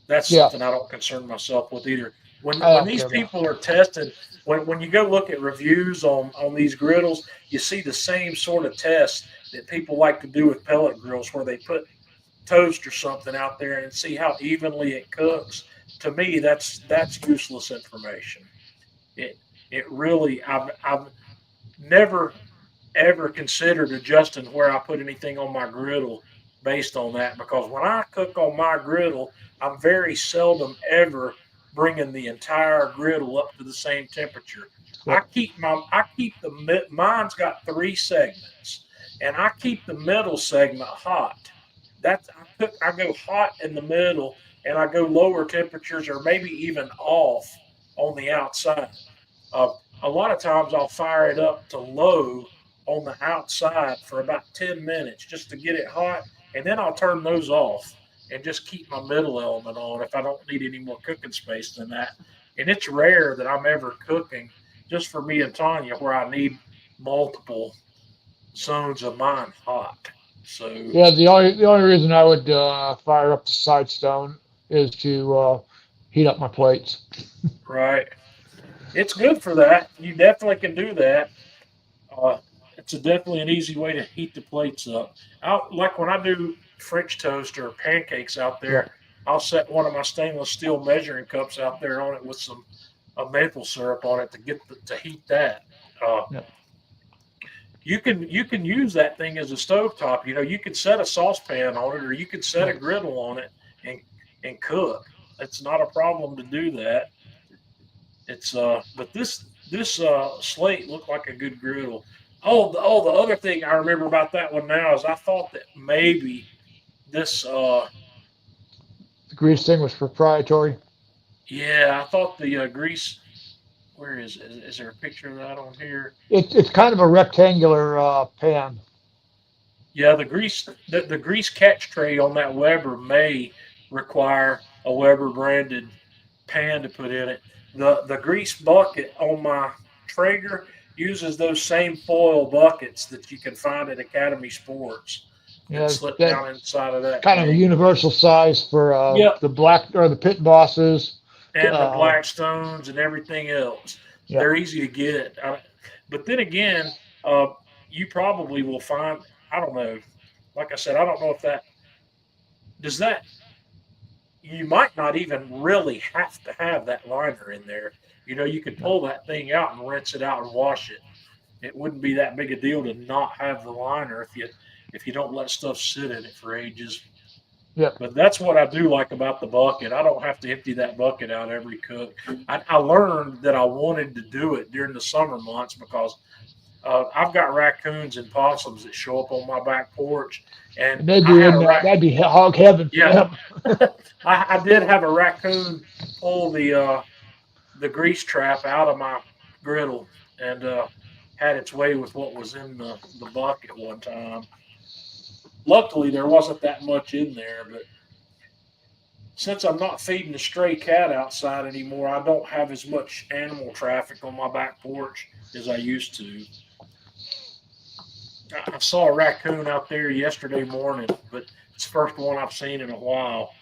That's Yeah, something I don't concern myself with either. I When don't these care about. people are testing, when you go look at reviews on these griddles, you see the same sort of tests that people like to do with pellet grills, where they put toast or something out there and see how evenly it cooks. To me, that's useless information. It it really I've never ever considered adjusting where I put anything on my griddle based on that, because when I cook on my griddle, I'm very seldom ever bringing the entire griddle up to the same temperature. Yep. I keep the mine's got three segments, and I keep the middle segment hot. I go hot in the middle, and I go lower temperatures or maybe even off on the outside. Uh, a lot of times I'll fire it up to low on the outside for about 10 minutes just to get it hot, and then I'll turn those off and just keep my middle element on if I don't need any more cooking space than that. And it's rare that I'm ever cooking just for me and Tanya where I need multiple zones of mine hot. So, Yeah, the only reason I would fire up the side stone is to heat up my plates. right. It's good for that. You definitely can do that. Uh, it's definitely an easy way to heat the plates up. Like when I do French toast or pancakes out Yeah, there, I'll set one of my stainless steel measuring cups out there on it with some maple syrup on it to to heat that. Uh, yeah, you can use that thing as a stovetop. You know, you could set a saucepan on it, or you could set a yeah. griddle on it and cook. It's not a problem to do that. It's but this slate looked like a good griddle. The other thing I remember about that one now is I thought that maybe this The grease thing was proprietary. yeah, I thought the grease Where is it? Is there a picture of that on here? It's kind of a rectangular pan. Yeah, the grease catch tray on that Weber may require a Weber branded pan to put in it. The grease bucket on my Traeger uses those same foil buckets that you can find at Academy Sports that Yeah, slip that down inside of that kind of a thing. universal size for Yep, the black or the pit bosses. and the Uh, Blackstones and everything else. yeah, They're easy to get. But then again, uh, you probably will find. I don't know. Like I said, I don't know if that does that. You might not even really have to have that liner in there. You know, you could yeah, pull that thing out and rinse it out and wash it. It wouldn't be that big a deal to not have the liner if you don't let stuff sit in it for ages. yeah. But that's what I do like about the bucket. I don't have to empty that bucket out every cook. I learned that I wanted to do it during the summer months because I've got raccoons and possums that show up on my back porch, and And they'd I be had in a that. That'd be hog heaven for yeah, them. I did have a raccoon pull the grease trap out of my griddle and had its way with what was in the bucket one time. Luckily, there wasn't that much in there, but since I'm not feeding the stray cat outside anymore, I don't have as much animal traffic on my back porch as I used to. I saw a raccoon out there yesterday morning, but it's the first one I've seen in a while.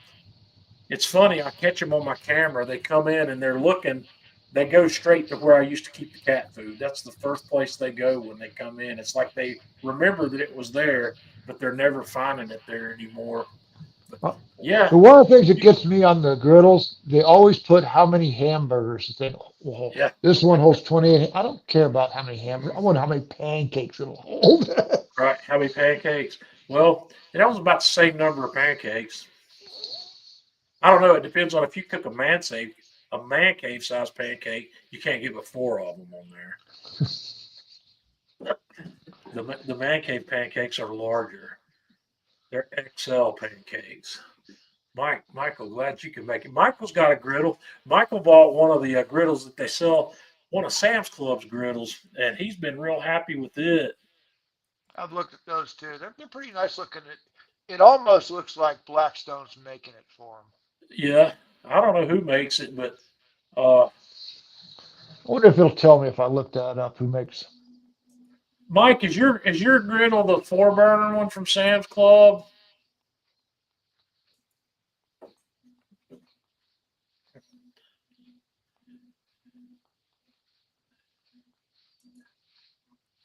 It's funny, I catch them on my camera. They come in and they're looking, they go straight to where I used to keep the cat food. That's the first place they go when they come in. It's like they remember that it was there, but they're never finding it there anymore. But Uh, yeah, But one of the things that gets me on the griddles, they always put how many hamburgers they will. yeah, This one holds 28. I don't care about how many hamburgers. I wonder how many pancakes it'll hold. right. How many pancakes? Well, that was about the same number of pancakes. I don't know. It depends on if you cook a man cave size pancake, you can't get but four of them on there. The man cave pancakes are larger. They're XL pancakes. Michael, glad you can make it. Michael's got a griddle. Michael bought one of the griddles that they sell, one of Sam's Club's griddles, and he's been real happy with it. I've looked at those too. They're pretty nice looking. It almost looks like Blackstone's making it for them. Yeah, I don't know who makes it, but uh, I wonder if it'll tell me if I look that up. Who makes? Mike, is your griddle the four burner one from Sam's Club?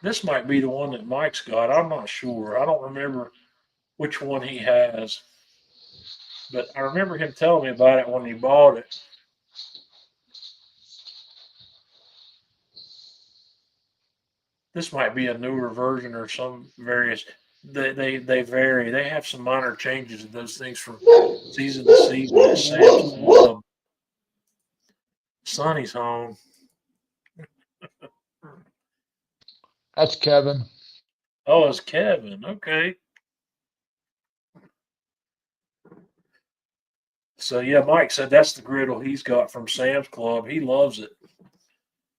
This might be the one that Mike's got. I'm not sure. I don't remember which one he has, but I remember him telling me about it when he bought it. This might be a newer version or some various. They vary. They have some minor changes in those things from season to season at Sam's Club. Sonny's home. That's Kevin. Oh, it's Kevin. Okay. So yeah, Mike said that's the griddle he's got from Sam's Club. He loves it.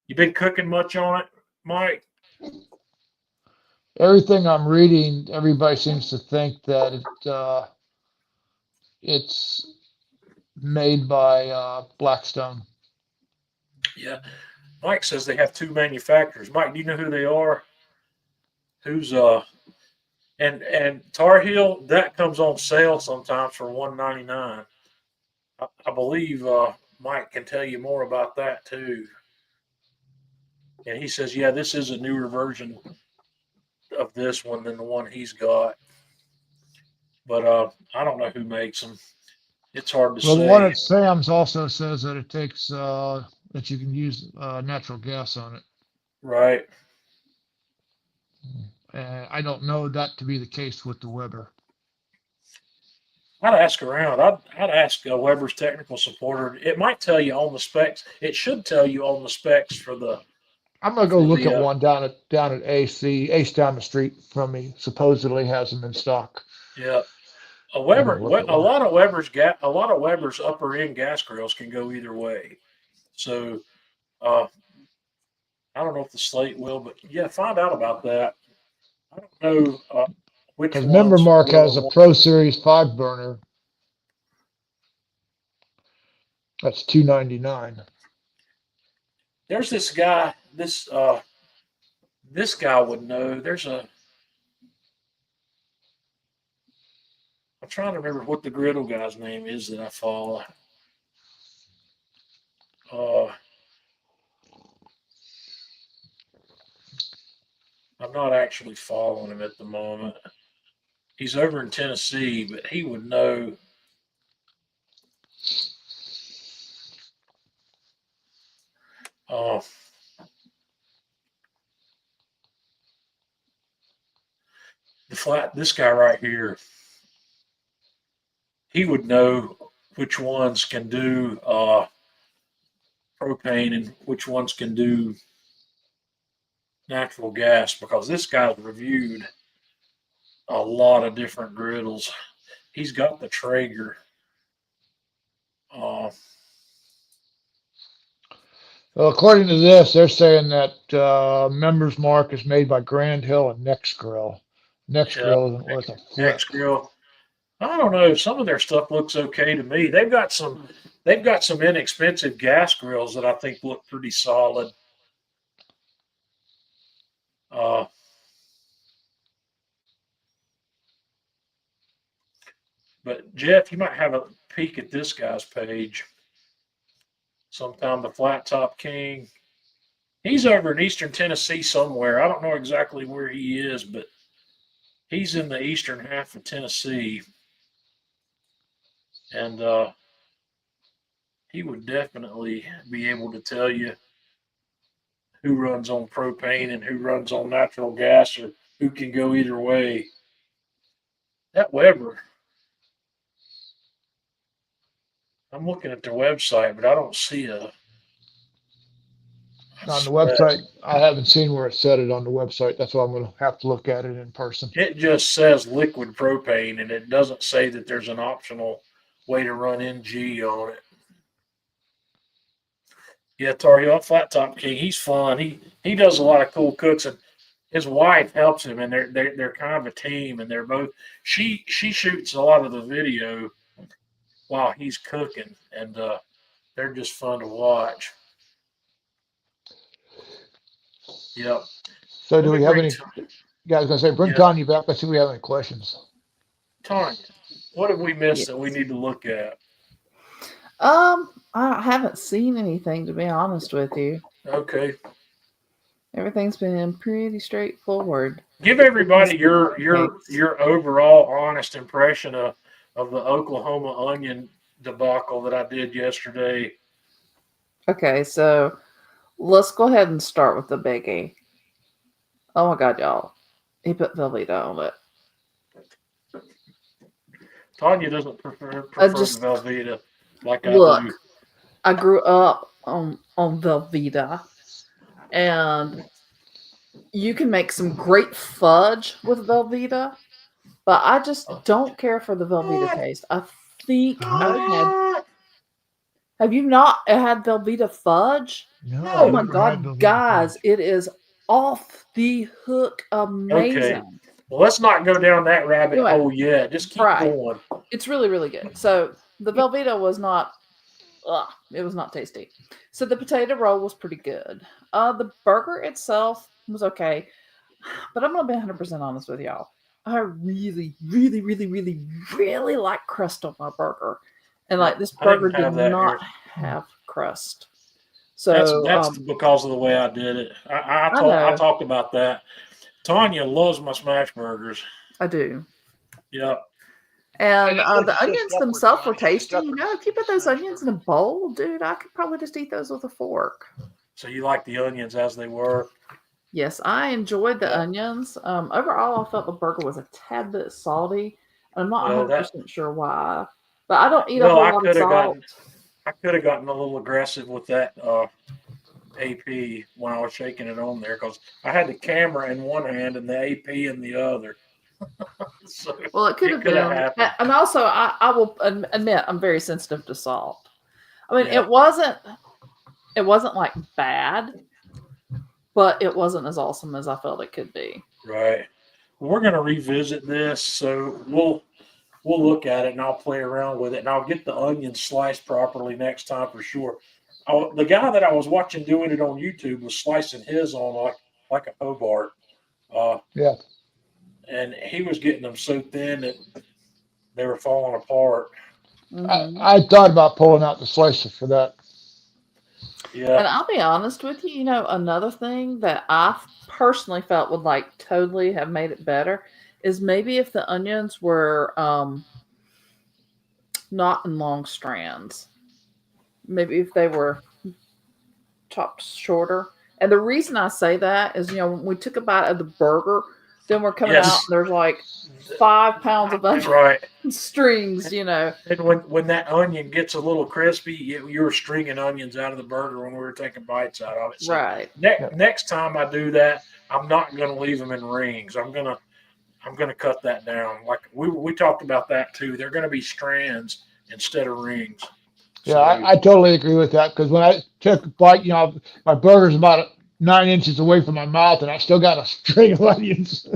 You been cooking much on it, Mike? Everything I'm reading, everybody seems to think that it's made by Blackstone. Yeah. Mike says they have two manufacturers. Mike, do you know who they are? Who's and Tar Heel that comes on sale sometimes for $1.99. I believe Mike can tell you more about that too. And he says, yeah, this is a newer version of this one than the one he's got. But I don't know who makes them. It's hard to Well, the one say. at Sam's also says that it takes that you can use natural gas on it. Right. I don't know that to be the case with the Weber. I'd ask around. I'd ask Weber's technical supporter. It might tell you on the specs. It should tell you on the specs for the I'm gonna go for look the at one down at AC. Ace down the street from me supposedly has them in stock. yeah. A I'm gonna Weber, look at a one. lot of Weber's upper end gas grills can go either way. So uh, I don't know if the slate will, but yeah, find out about that. I don't know which Because Member ones Mark has a will. Pro Series 5 burner. That's $299. There's this guy. This guy would know. There's a. I'm trying to remember what the griddle guy's name is that I follow. Uh, I'm not actually following him at the moment. He's over in Tennessee, but he would know. Uh, this guy right here, he would know which ones can do propane and which ones can do natural gas because this guy's reviewed a lot of different griddles. He's got the Traeger. Uh, Well, according to this, they're saying that Members Mark is made by Grand Hill and Next Grill. Next yeah, Grill isn't worth a flip. X Grill. I don't know. Some of their stuff looks okay to me. They've got some. They've got some inexpensive gas grills that I think look pretty solid. Uh, but Jeff, you might have a peek at this guy's page sometime. The Flat Top King. He's over in Eastern Tennessee somewhere. I don't know exactly where he is, but he's in the eastern half of Tennessee, and he would definitely be able to tell you who runs on propane and who runs on natural gas, or who can go either way. That Weber, I'm looking at their website, but I don't see a On the spec. website, I haven't seen where it said it on the website. That's why I'm going to have to look at it in person. It just says liquid propane, and it doesn't say that there's an optional way to run NG on it. Yeah, Tar Heel Flat Top King. He's fun. He does a lot of cool cooks, and his wife helps him, and they're kind of a team, and they're both. She shoots a lot of the video while he's cooking, and they're just fun to watch. Yep. So, Let do me we have bring any? Yeah, I was going to say, bring yeah, Tanya back. Let's see if we have any questions. Tanya. What have we missed that we Yes. need to look at? I haven't seen anything, to be honest with you. Okay. Everything's been pretty straightforward. Give The cookies everybody and cupcakes. your overall honest impression of the Oklahoma onion debacle that I did yesterday. Okay, so let's go ahead and start with the biggie. Oh my god, y'all. He put Velveeta on it. Tanya doesn't I prefer the just Velveeta like I look, do. I grew up on Velveeta, and you can make some great fudge with Velveeta, but I just don't care for the Velveeta taste. I think I had. Have you not had Velveeta fudge? No, Oh I've No. my never had god, Velveeta guys, fudge. it is off the hook Okay. amazing. Well, let's not go down that rabbit Anyway, hole yet. Just keep right. going. It's really, really good. So the Velveeta was not, it was not tasty. So the potato roll was pretty good. The burger itself was okay, but I'm gonna be 100% honest with y'all. I really, really, really, really, really like crust on my burger, and like this I burger didn't did have that not here. have crust. That's So because of the way I did it. I I know talked about that. Tanya loves my smash burgers. I do. Yeah. And It's the just a onions separate themselves were it's just a tasty. You separate know, if you put those smash onions in a burger. bowl, dude, I could probably just eat those with a fork. So you like the onions as they were? Yes, I enjoyed the Yeah. onions. Overall, I felt the burger was a tad bit salty. I'm not Well, 100% sure why, but I don't eat a well, whole lot of salt. I could have gotten a little aggressive with that AP when I was shaking it on there because I had the camera in one hand and the AP in the other. So Well, it could it have could have been. happened. And also, I will admit I'm very sensitive to salt. I mean, Yeah. it wasn't like bad, but it wasn't as awesome as I felt it could be. Right. We're going to revisit this, so we'll look at it and I'll play around with it and I'll get the onions sliced properly next time for sure. The guy that I was watching doing it on YouTube was slicing his on like a Hobart, uh, Yeah. and he was getting them so thin that they were falling apart. Hmm. I thought about pulling out the slicer for that. Yeah. And I'll be honest with you, another thing that I personally felt would like totally have made it better is maybe if the onions were not in long strands. Maybe if they were chopped shorter. And the reason I say that is, when we took a bite of the burger, then we're coming out Yes. and there's like 5 pounds of onion Right. strings. And when that onion gets a little crispy, you were stringing onions out of the burger when we were taking bites out of it. So Right. next time I do that, I'm not going to leave them in rings. I'm gonna cut that down. Like we talked about that too. They're going to be strands instead of rings. Yeah, So I totally agree with that because when I took a bite, my burger's about 9 inches away from my mouth, and I still got a string of onions.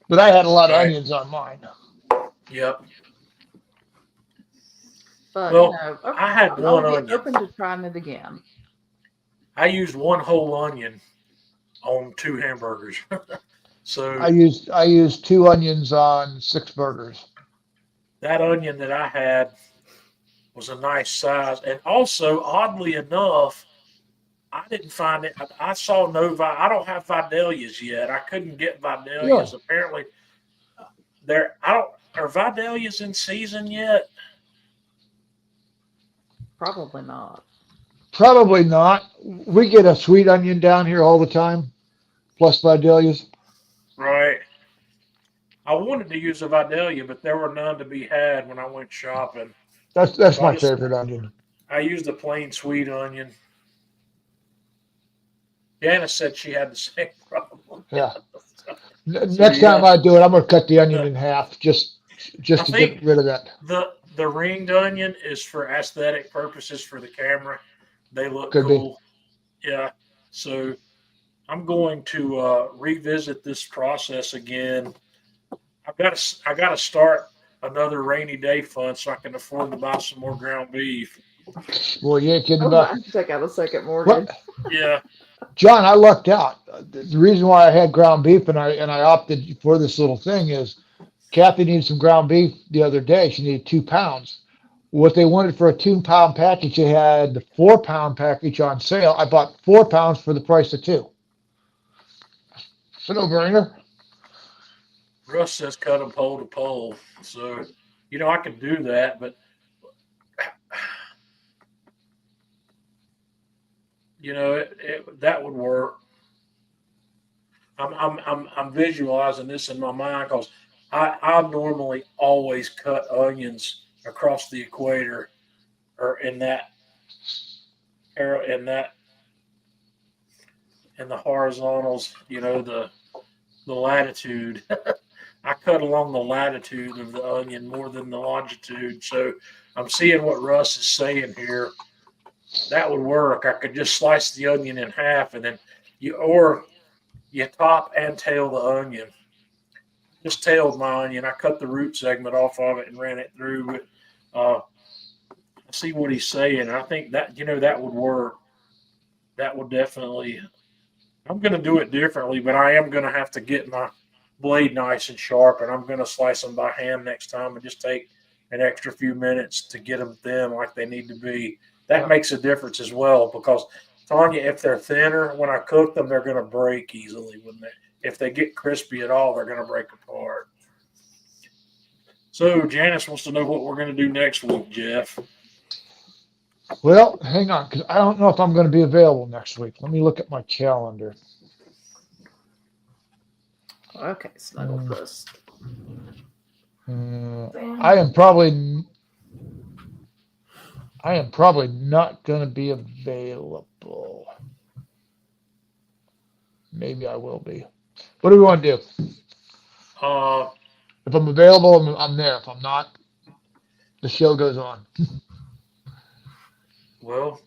But I had a lot of right. onions on mine. Yep. But, Well, I had I'll one be onion. open to trying it again. I used one whole onion on 2 hamburgers. So I used 2 onions on 6 burgers. that onion that I had was a nice size, and also oddly enough, I didn't find it. I saw no. I don't have Vidalias yet. I couldn't get Really? Vidalias. Apparently, there. I don't. Are Vidalias in season yet? Probably not. Probably not. We get a sweet onion down here all the time, plus Vidalias. Right. I wanted to use a Vidalia, but there were none to be had when I went shopping. That's So I my just favorite onion. I used a plain sweet onion. Janice said she had the same problem. Yeah. So Next time yeah, I do it, I'm gonna cut the onion the, in half I just to get think rid of that. the ringed onion is for aesthetic purposes for the camera. They look Could be. cool. Yeah. So I'm going to revisit this process again. I got to start another rainy day fund so I can afford to buy some more ground beef. Well, you ain't kidding Oh, about I have to take out a second what, mortgage. Yeah. John. I lucked out. The reason why I had ground beef and I opted for this little thing is Kathy needed some ground beef the other day. She needed 2 pounds. What they wanted for a 2 pound package, they had the 4 pound package on sale. I bought 4 pounds for the price of two. It's a no brainer. Russ says cut them pole to pole. So, I can do that, but that would work. I'm visualizing this in my mind because I normally always cut onions across the equator or in that arrow in the horizontals, the latitude. I cut along the latitude of the onion more than the longitude. So I'm seeing what Russ is saying here. That would work. I could just slice the onion in half and then you top and tail the onion. Just tailed my onion. I cut the root segment off of it and ran it through. But I see what he's saying. I think that would work. That would definitely. I'm going to do it differently, but I am going to have to get my blade nice and sharp, and I'm going to slice them by hand next time and just take an extra few minutes to get them thin like they need to be. That Yeah. makes a difference as well because, Tanya, if they're thinner, when I cook them, they're going to break easily. If they get crispy at all, they're going to break apart. So Janice wants to know what we're going to do next week, Jeff. Well, hang on, because I don't know if I'm going to be available next week. Let me look at my calendar. Okay, snuggle Uh, puss. I am probably not going to be available. Maybe I will be. What do we want to do? Uh, If I'm available, I'm there. If I'm not, the show goes on. well,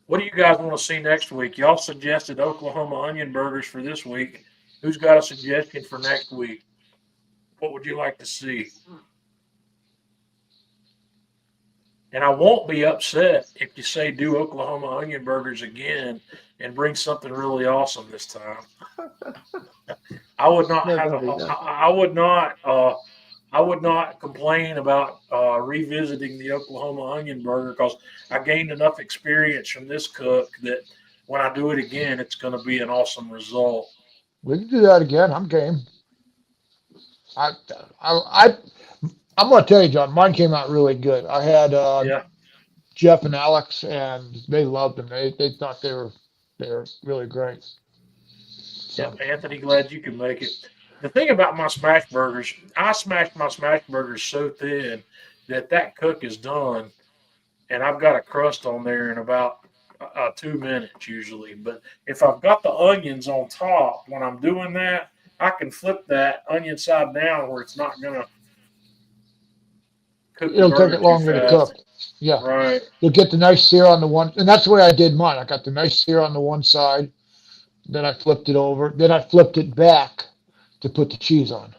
What do you guys want to see next week? Y'all suggested Oklahoma onion burgers for this week. Who's got a suggestion for next week? What would you like to see? And I won't be upset if you say do Oklahoma onion burgers again and bring something really awesome this time. I would not have Nobody does. I would not complain about revisiting the Oklahoma onion burger because I gained enough experience from this cook that when I do it again, it's going to be an awesome result. We can do that again. I'm game. I, I, I'm gonna tell you, John. Mine came out really good. I had Yeah, Jeff and Alex, and they loved them. They thought they were really great. yeah, So Anthony, glad you can make it. The thing about my smash burgers, I smashed my smash burgers so thin that that cook is done, and I've got a crust on there in about 2 minutes usually. But if I've got the onions on top when I'm doing that, I can flip that onion side down where it's not gonna cook the it'll take burger it too longer to cook. fast. Yeah, Right. you'll get the nice sear on the one, and that's the way I did mine. I got the nice sear on the one side, then I flipped it over, then I flipped it back to put the cheese on.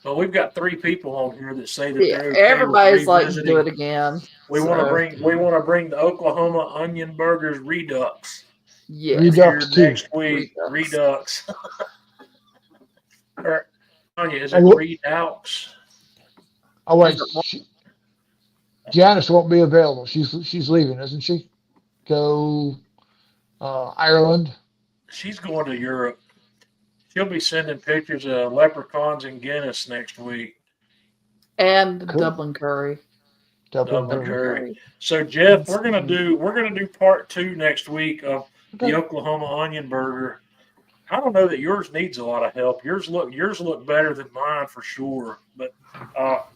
Well, we've got 3 people on here that say that Yeah, they're okay with everybody's like, do it revisiting. again. We So want to bring the Oklahoma onion burgers redux yes, here Redux too. next week. Redux. Redux. Or, Tanya, is it Oh, redux? oh wait, Is it one- Janice won't be available. She's leaving, isn't she? Go Ireland. She's going to Europe. She'll be sending pictures of leprechauns and Guinness next week. and Cool. Dublin curry. Dublin Dublin burger. curry. So Jeff, we're gonna do part 2 next week of the Okay. Oklahoma onion burger. I don't know that yours needs a lot of help. Yours look better than mine for sure. But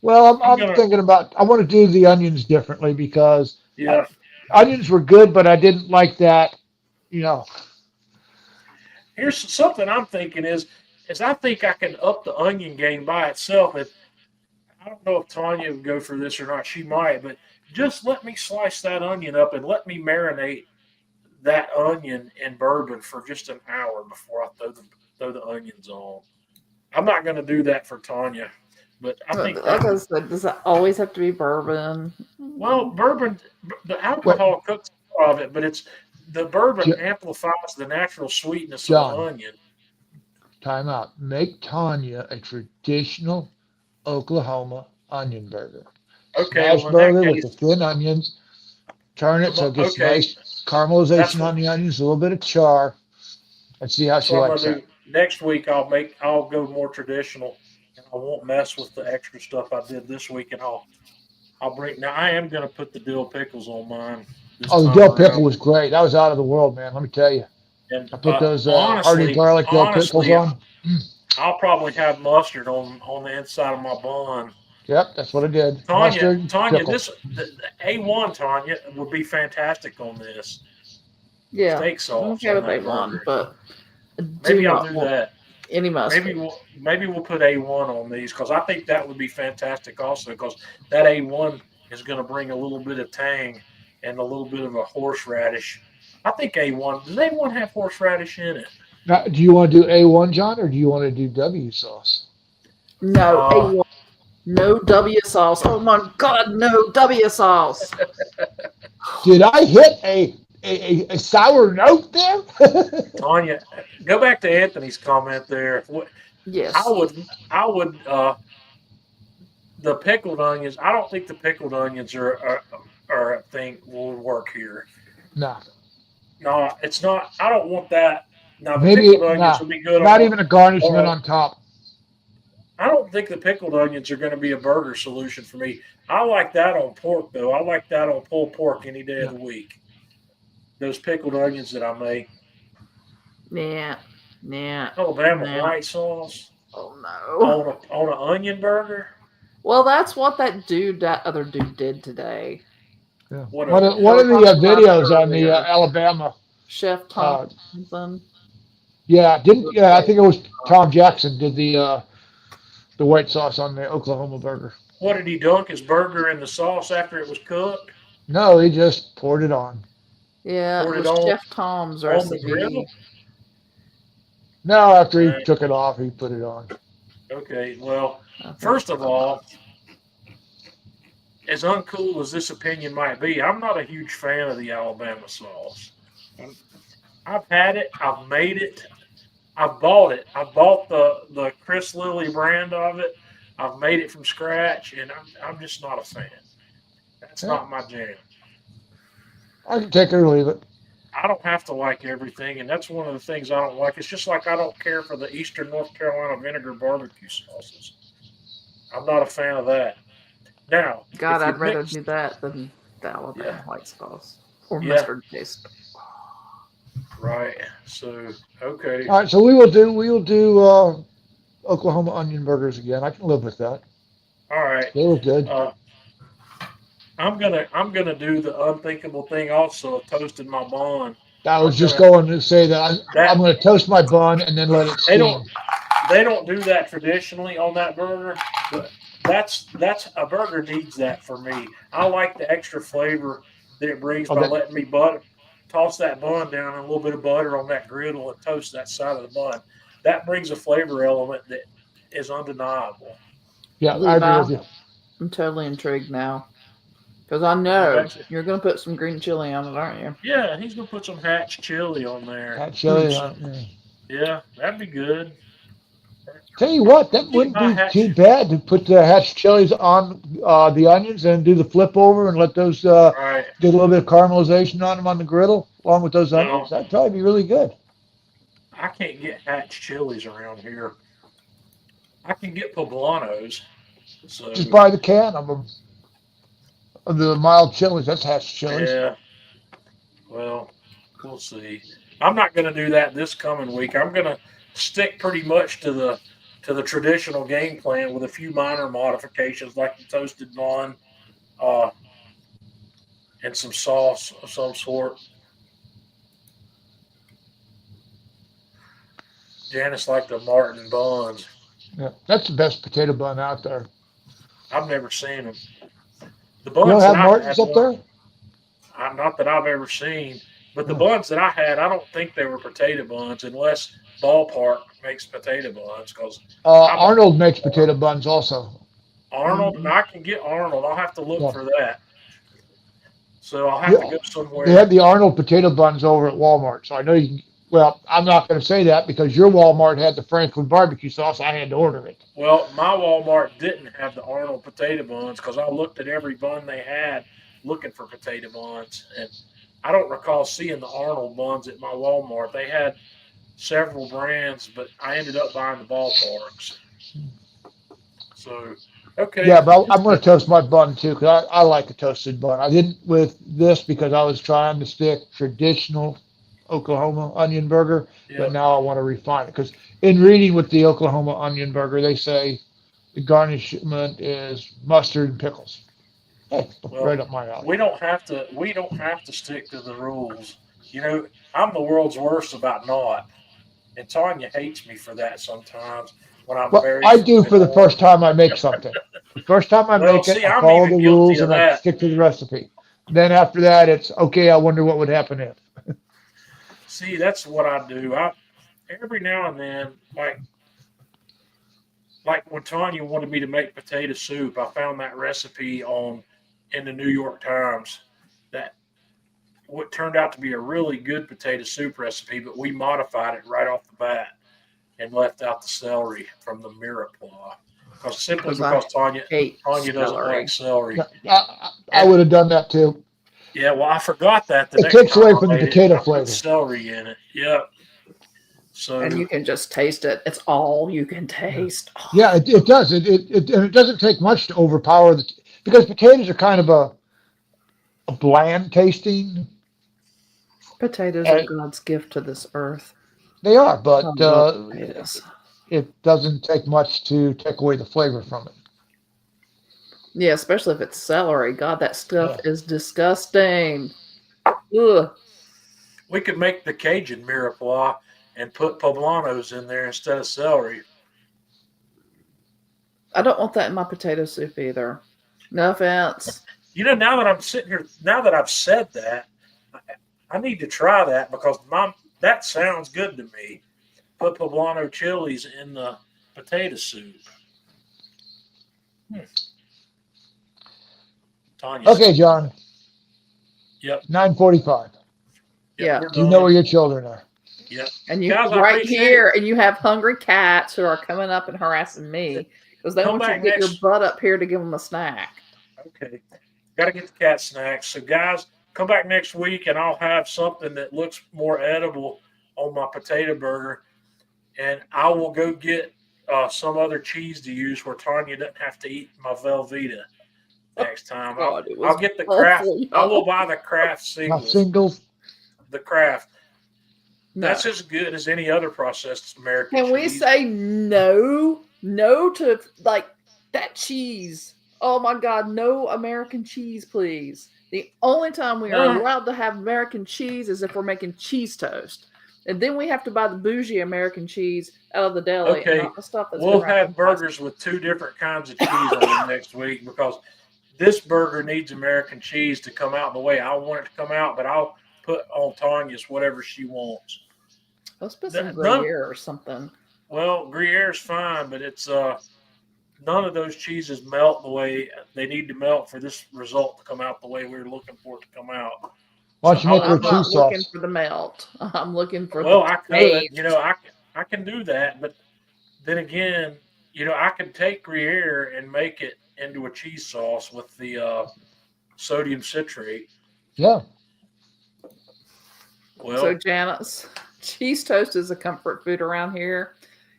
Well, I'm I'm gonna thinking about. I want to do the onions differently because yeah. onions were good, but I didn't like that. You know, Here's something I'm thinking is I think I can up the onion game by itself. If I don't know if Tanya would go for this or not, she might, but just let me slice that onion up and let me marinate that onion in bourbon for just an hour before I throw the onions on. I'm not going to do that for Tanya, but I think Like that I would. said, does that always have to be bourbon? Well, bourbon, the what, alcohol cooks a lot of it, but it's the bourbon J- amplifies the natural sweetness of the John? onion. Time out. Make Tanya a traditional Oklahoma onion burger. Okay, Smash well in that burger with the case, thin onions. Turn it so it gets okay, nice that's caramelization what. on the onions, a little bit of char, and see how That's she what I'm likes gonna that. do next week. I'll go more traditional, and I won't mess with the extra stuff I did this week, and I'll bring. Now I am gonna put the dill pickles on mine this Oh, the time dill pickle around, was great. That was out of the world, man. Let me tell you. and I put those hearty honestly, garlic dill pickles honestly, on. I'll probably have mustard on the inside of my bun. Yep, that's what I did. Tanya, Mustard, Tanya, pickle. the A1 Tanya would be fantastic on this Yeah, steak I'm sauce okay on with that A1, burger. but I do Maybe I'll not do want that. any Maybe mustard. we'll put A1 on these because I think that would be fantastic also because that A1 is going to bring a little bit of tang and a little bit of a horseradish. I think A1 does A1 have horseradish in it? Now, do you want to do A1, John, or do you want to do W sauce? No, Uh, A1. No W sauce. Oh my God, no W sauce. Did I hit a sour note there? Tanya, go back to Anthony's comment there. I Yes. would I would the pickled onions. I don't think the pickled onions are a thing will work here. Nah, No, it's not. I don't want that. Now the pickled maybe onions nah. will be good Not even a garnishment on on top. I don't think the pickled onions are going to be a burger solution for me. I like that on pork, though. I like that on pulled pork any day of Yeah. the week. Those pickled onions that I make. Nah. Nah. Alabama Nah. white sauce Oh no. on an onion burger. Well, that's what that other dude did today. Yeah. What One a of, one of the Talked about it videos on the earlier. Alabama. Chef Uh, Thompson. yeah, I think it was Tom Jackson did the white sauce on the Oklahoma burger. what did he dunk his burger in the sauce after it was cooked? No, he just poured it on. Yeah, it Poured it was on Chef Tom's the griddle. recipe. No, after he Uh, took it off, he put it on. okay, well, I think first of so. all, as uncool as this opinion might be, I'm not a huge fan of the Alabama sauce. I've had it, I've made it, I've bought it. I bought the Chris Lilly brand of it. I've made it from scratch, and I'm just not a fan. That's Yeah, not my jam. I can take it or leave it. I don't have to like everything, and that's one of the things I don't like. It's just like I don't care for the Eastern North Carolina vinegar barbecue sauces. I'm not a fan of that. Now, God, if you I'd rather mix, do that than the yeah, Alabama white sauce or yeah, mustard paste. right. So, okay, All right, so we will do Oklahoma onion burgers again. I can live with that. all right. They were good. Uh, I'm gonna do the unthinkable thing also of toasting my bun. I was I'm just gonna going to say that I'm that going to toast my bun and then let it they don't steam. they don't do that traditionally on that burger, but that's a burger needs that for me. I like the extra flavor that it brings by Okay. letting me toss that bun down and a little bit of butter on that griddle and toast that side of the bun. That brings a flavor element that is undeniable. Yeah, I agree Levi, with you. I'm totally intrigued now because I You know betcha. you're going to put some green chili on it, aren't you? Yeah, he's gonna put some hatch chili on there. Hot chili. So yeah, that'd be good. Tell you what, I'm that getting wouldn't my be too hatch. bad to put the hatch chilies on the onions and do the flip over and let those Right. get a little bit of caramelization on them on the griddle along with those onions. No, That'd probably be really good. I can't get hatch chilies around here. I can get poblanos. Just So buy the can of them, of the mild chilies. That's hatch chilies. yeah, well, we'll see. I'm not going to do that this coming week. I'm going to stick pretty much to the traditional game plan with a few minor modifications like the toasted bun, uh, and some sauce of some sort. Janice like the Martin buns. Yeah, that's the best potato bun out there. I've never seen them. The You don't buns that have I Martins had up weren't there? not that I've ever seen, but the Yeah. buns that I had, I don't think they were potato buns unless Ballpark makes potato buns because I bought Arnold makes potato buns also. Arnold, and Hmm. I can get Arnold. I'll have to look Yeah. for that. So I'll have to Yeah, go they have somewhere. the Arnold potato buns over at Walmart. So I know you can. Well, I'm not going to say that because your Walmart had the Franklin barbecue sauce. I had to order it. Well, my Walmart didn't have the Arnold potato buns because I looked at every bun they had looking for potato buns, and I don't recall seeing the Arnold buns at my Walmart. They had several brands, but I ended up buying the Ballparks. So, okay, Yeah, but I'm just going to toast my bun too because I like a toasted bun. I didn't with this because I was trying to stick traditional Oklahoma onion burger, but yeah. now I want to refine it because in reading with the Oklahoma onion burger, they say the garnishment is mustard and pickles. Hey, right Well, up my alley. we don't have to stick to the rules. You know, I'm the world's worst about not. And Tanya hates me for that sometimes when I'm Well, very I do for the formal. first time I make something. The first time I Well, make it, see, I I'm follow even the guilty rules of and I that. stick to the recipe. Then after that, it's okay. I wonder what would happen if. See, that's what I do. I every now and then, like when Tanya wanted me to make potato soup, I found that recipe on in the New York Times that what turned out to be a really good potato soup recipe, but we modified it right off the bat and left out the celery from the mirepoix because simply Because I because Tanya hate Tanya doesn't like celery. celery. Yeah, I And would have done that too. yeah, well, I forgot that the It next takes time away I from the made it, and potato I put flavor. celery in it. Yep. And So you can just taste it. It's all you can Yeah, taste. yeah, it does. And it doesn't take much to overpower the because potatoes are kind of a bland tasting. Potatoes are And God's gift to this earth. they are, I but love potatoes. it doesn't take much to take away the flavor from it. Yeah, especially if it's celery. God, that stuff Yeah. is disgusting. Ugh. we could make the Cajun mirepoix and put poblanos in there instead of celery. I don't want that in my potato soup either. No offense. You know, now that I'm sitting here, now that I've said that, I need to try that because that sounds good to me. Put poblano chilies in the potato soup. Tanya. Okay, John. Yep. 9:45. Yeah. We're You know where done. your children are. Yep. And you Guys, I right appreciate here, it. and you have hungry cats who are coming up and harassing me because they Come want you to back get your next. butt up here to give them a snack. Okay. Got to get the cat snacks. So, guys, come back next week and I'll have something that looks more edible on my potato burger. And I will go get some other cheese to use where Tanya doesn't have to eat my Velveeta next time. God, it was I'll get the Kraft. awful, I will y'all. buy the Kraft My singles. singles. The Kraft. No. That's as good as any other processed American Can we cheese. say no? No to like that cheese. Oh my God, no American cheese, please. The only time we are allowed to have American cheese is if we're making cheese toast. And then we have to buy the bougie American cheese out of the deli and Okay, not the stuff that's we'll been wrapped in have burgers with 2 different kinds of cheese on them next week because this burger needs American cheese to come out the way I want it to come out, but I'll put on Tanya's whatever she wants. Let's put some None, Gruyere or something. well, Gruyere's fine, but it's none of those cheeses melt the way they need to melt for this result to come out the way we were looking for it to come out. Why don't you make her I'm a not cheese looking sauce? for the melt. I'm looking for Well, the I could, taste. I can do that, but then again, I can take Gruyere and make it into a cheese sauce with the sodium citrate. Yeah. Well, So Janice, cheese toast is a comfort food around here.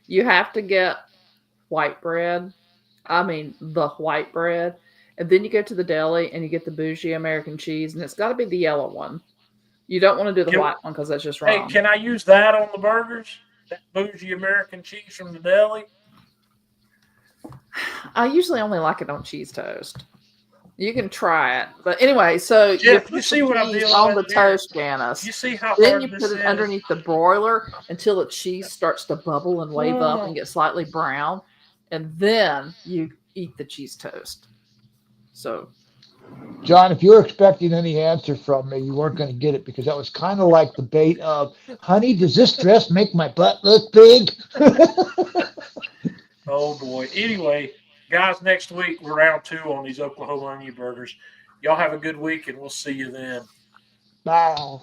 You have to get white bread. I mean the white bread. And then you go to the deli and you get the bougie American cheese, and it's got to be the yellow one. You don't want to do the Can- white one because that's just hey, wrong. can I use that on the burgers? That bougie American cheese from the deli? I usually only like it on cheese toast. You can try it, but anyway. So Jeff, put you see the what I'm cheese dealing on the with here? toast, Janice. You see how Then hard you this put it is? underneath the broiler until the cheese starts to bubble and wave up and get slightly brown, and then you eat the cheese toast. So, John, if you were expecting any answer from me, you weren't going to get it because that was kind of like the bait of, honey, does this dress make my butt look big? Oh boy. Anyway, guys, next week we're round 2 on these Oklahoma onion burgers. Y'all have a good week and we'll see you then. Wow.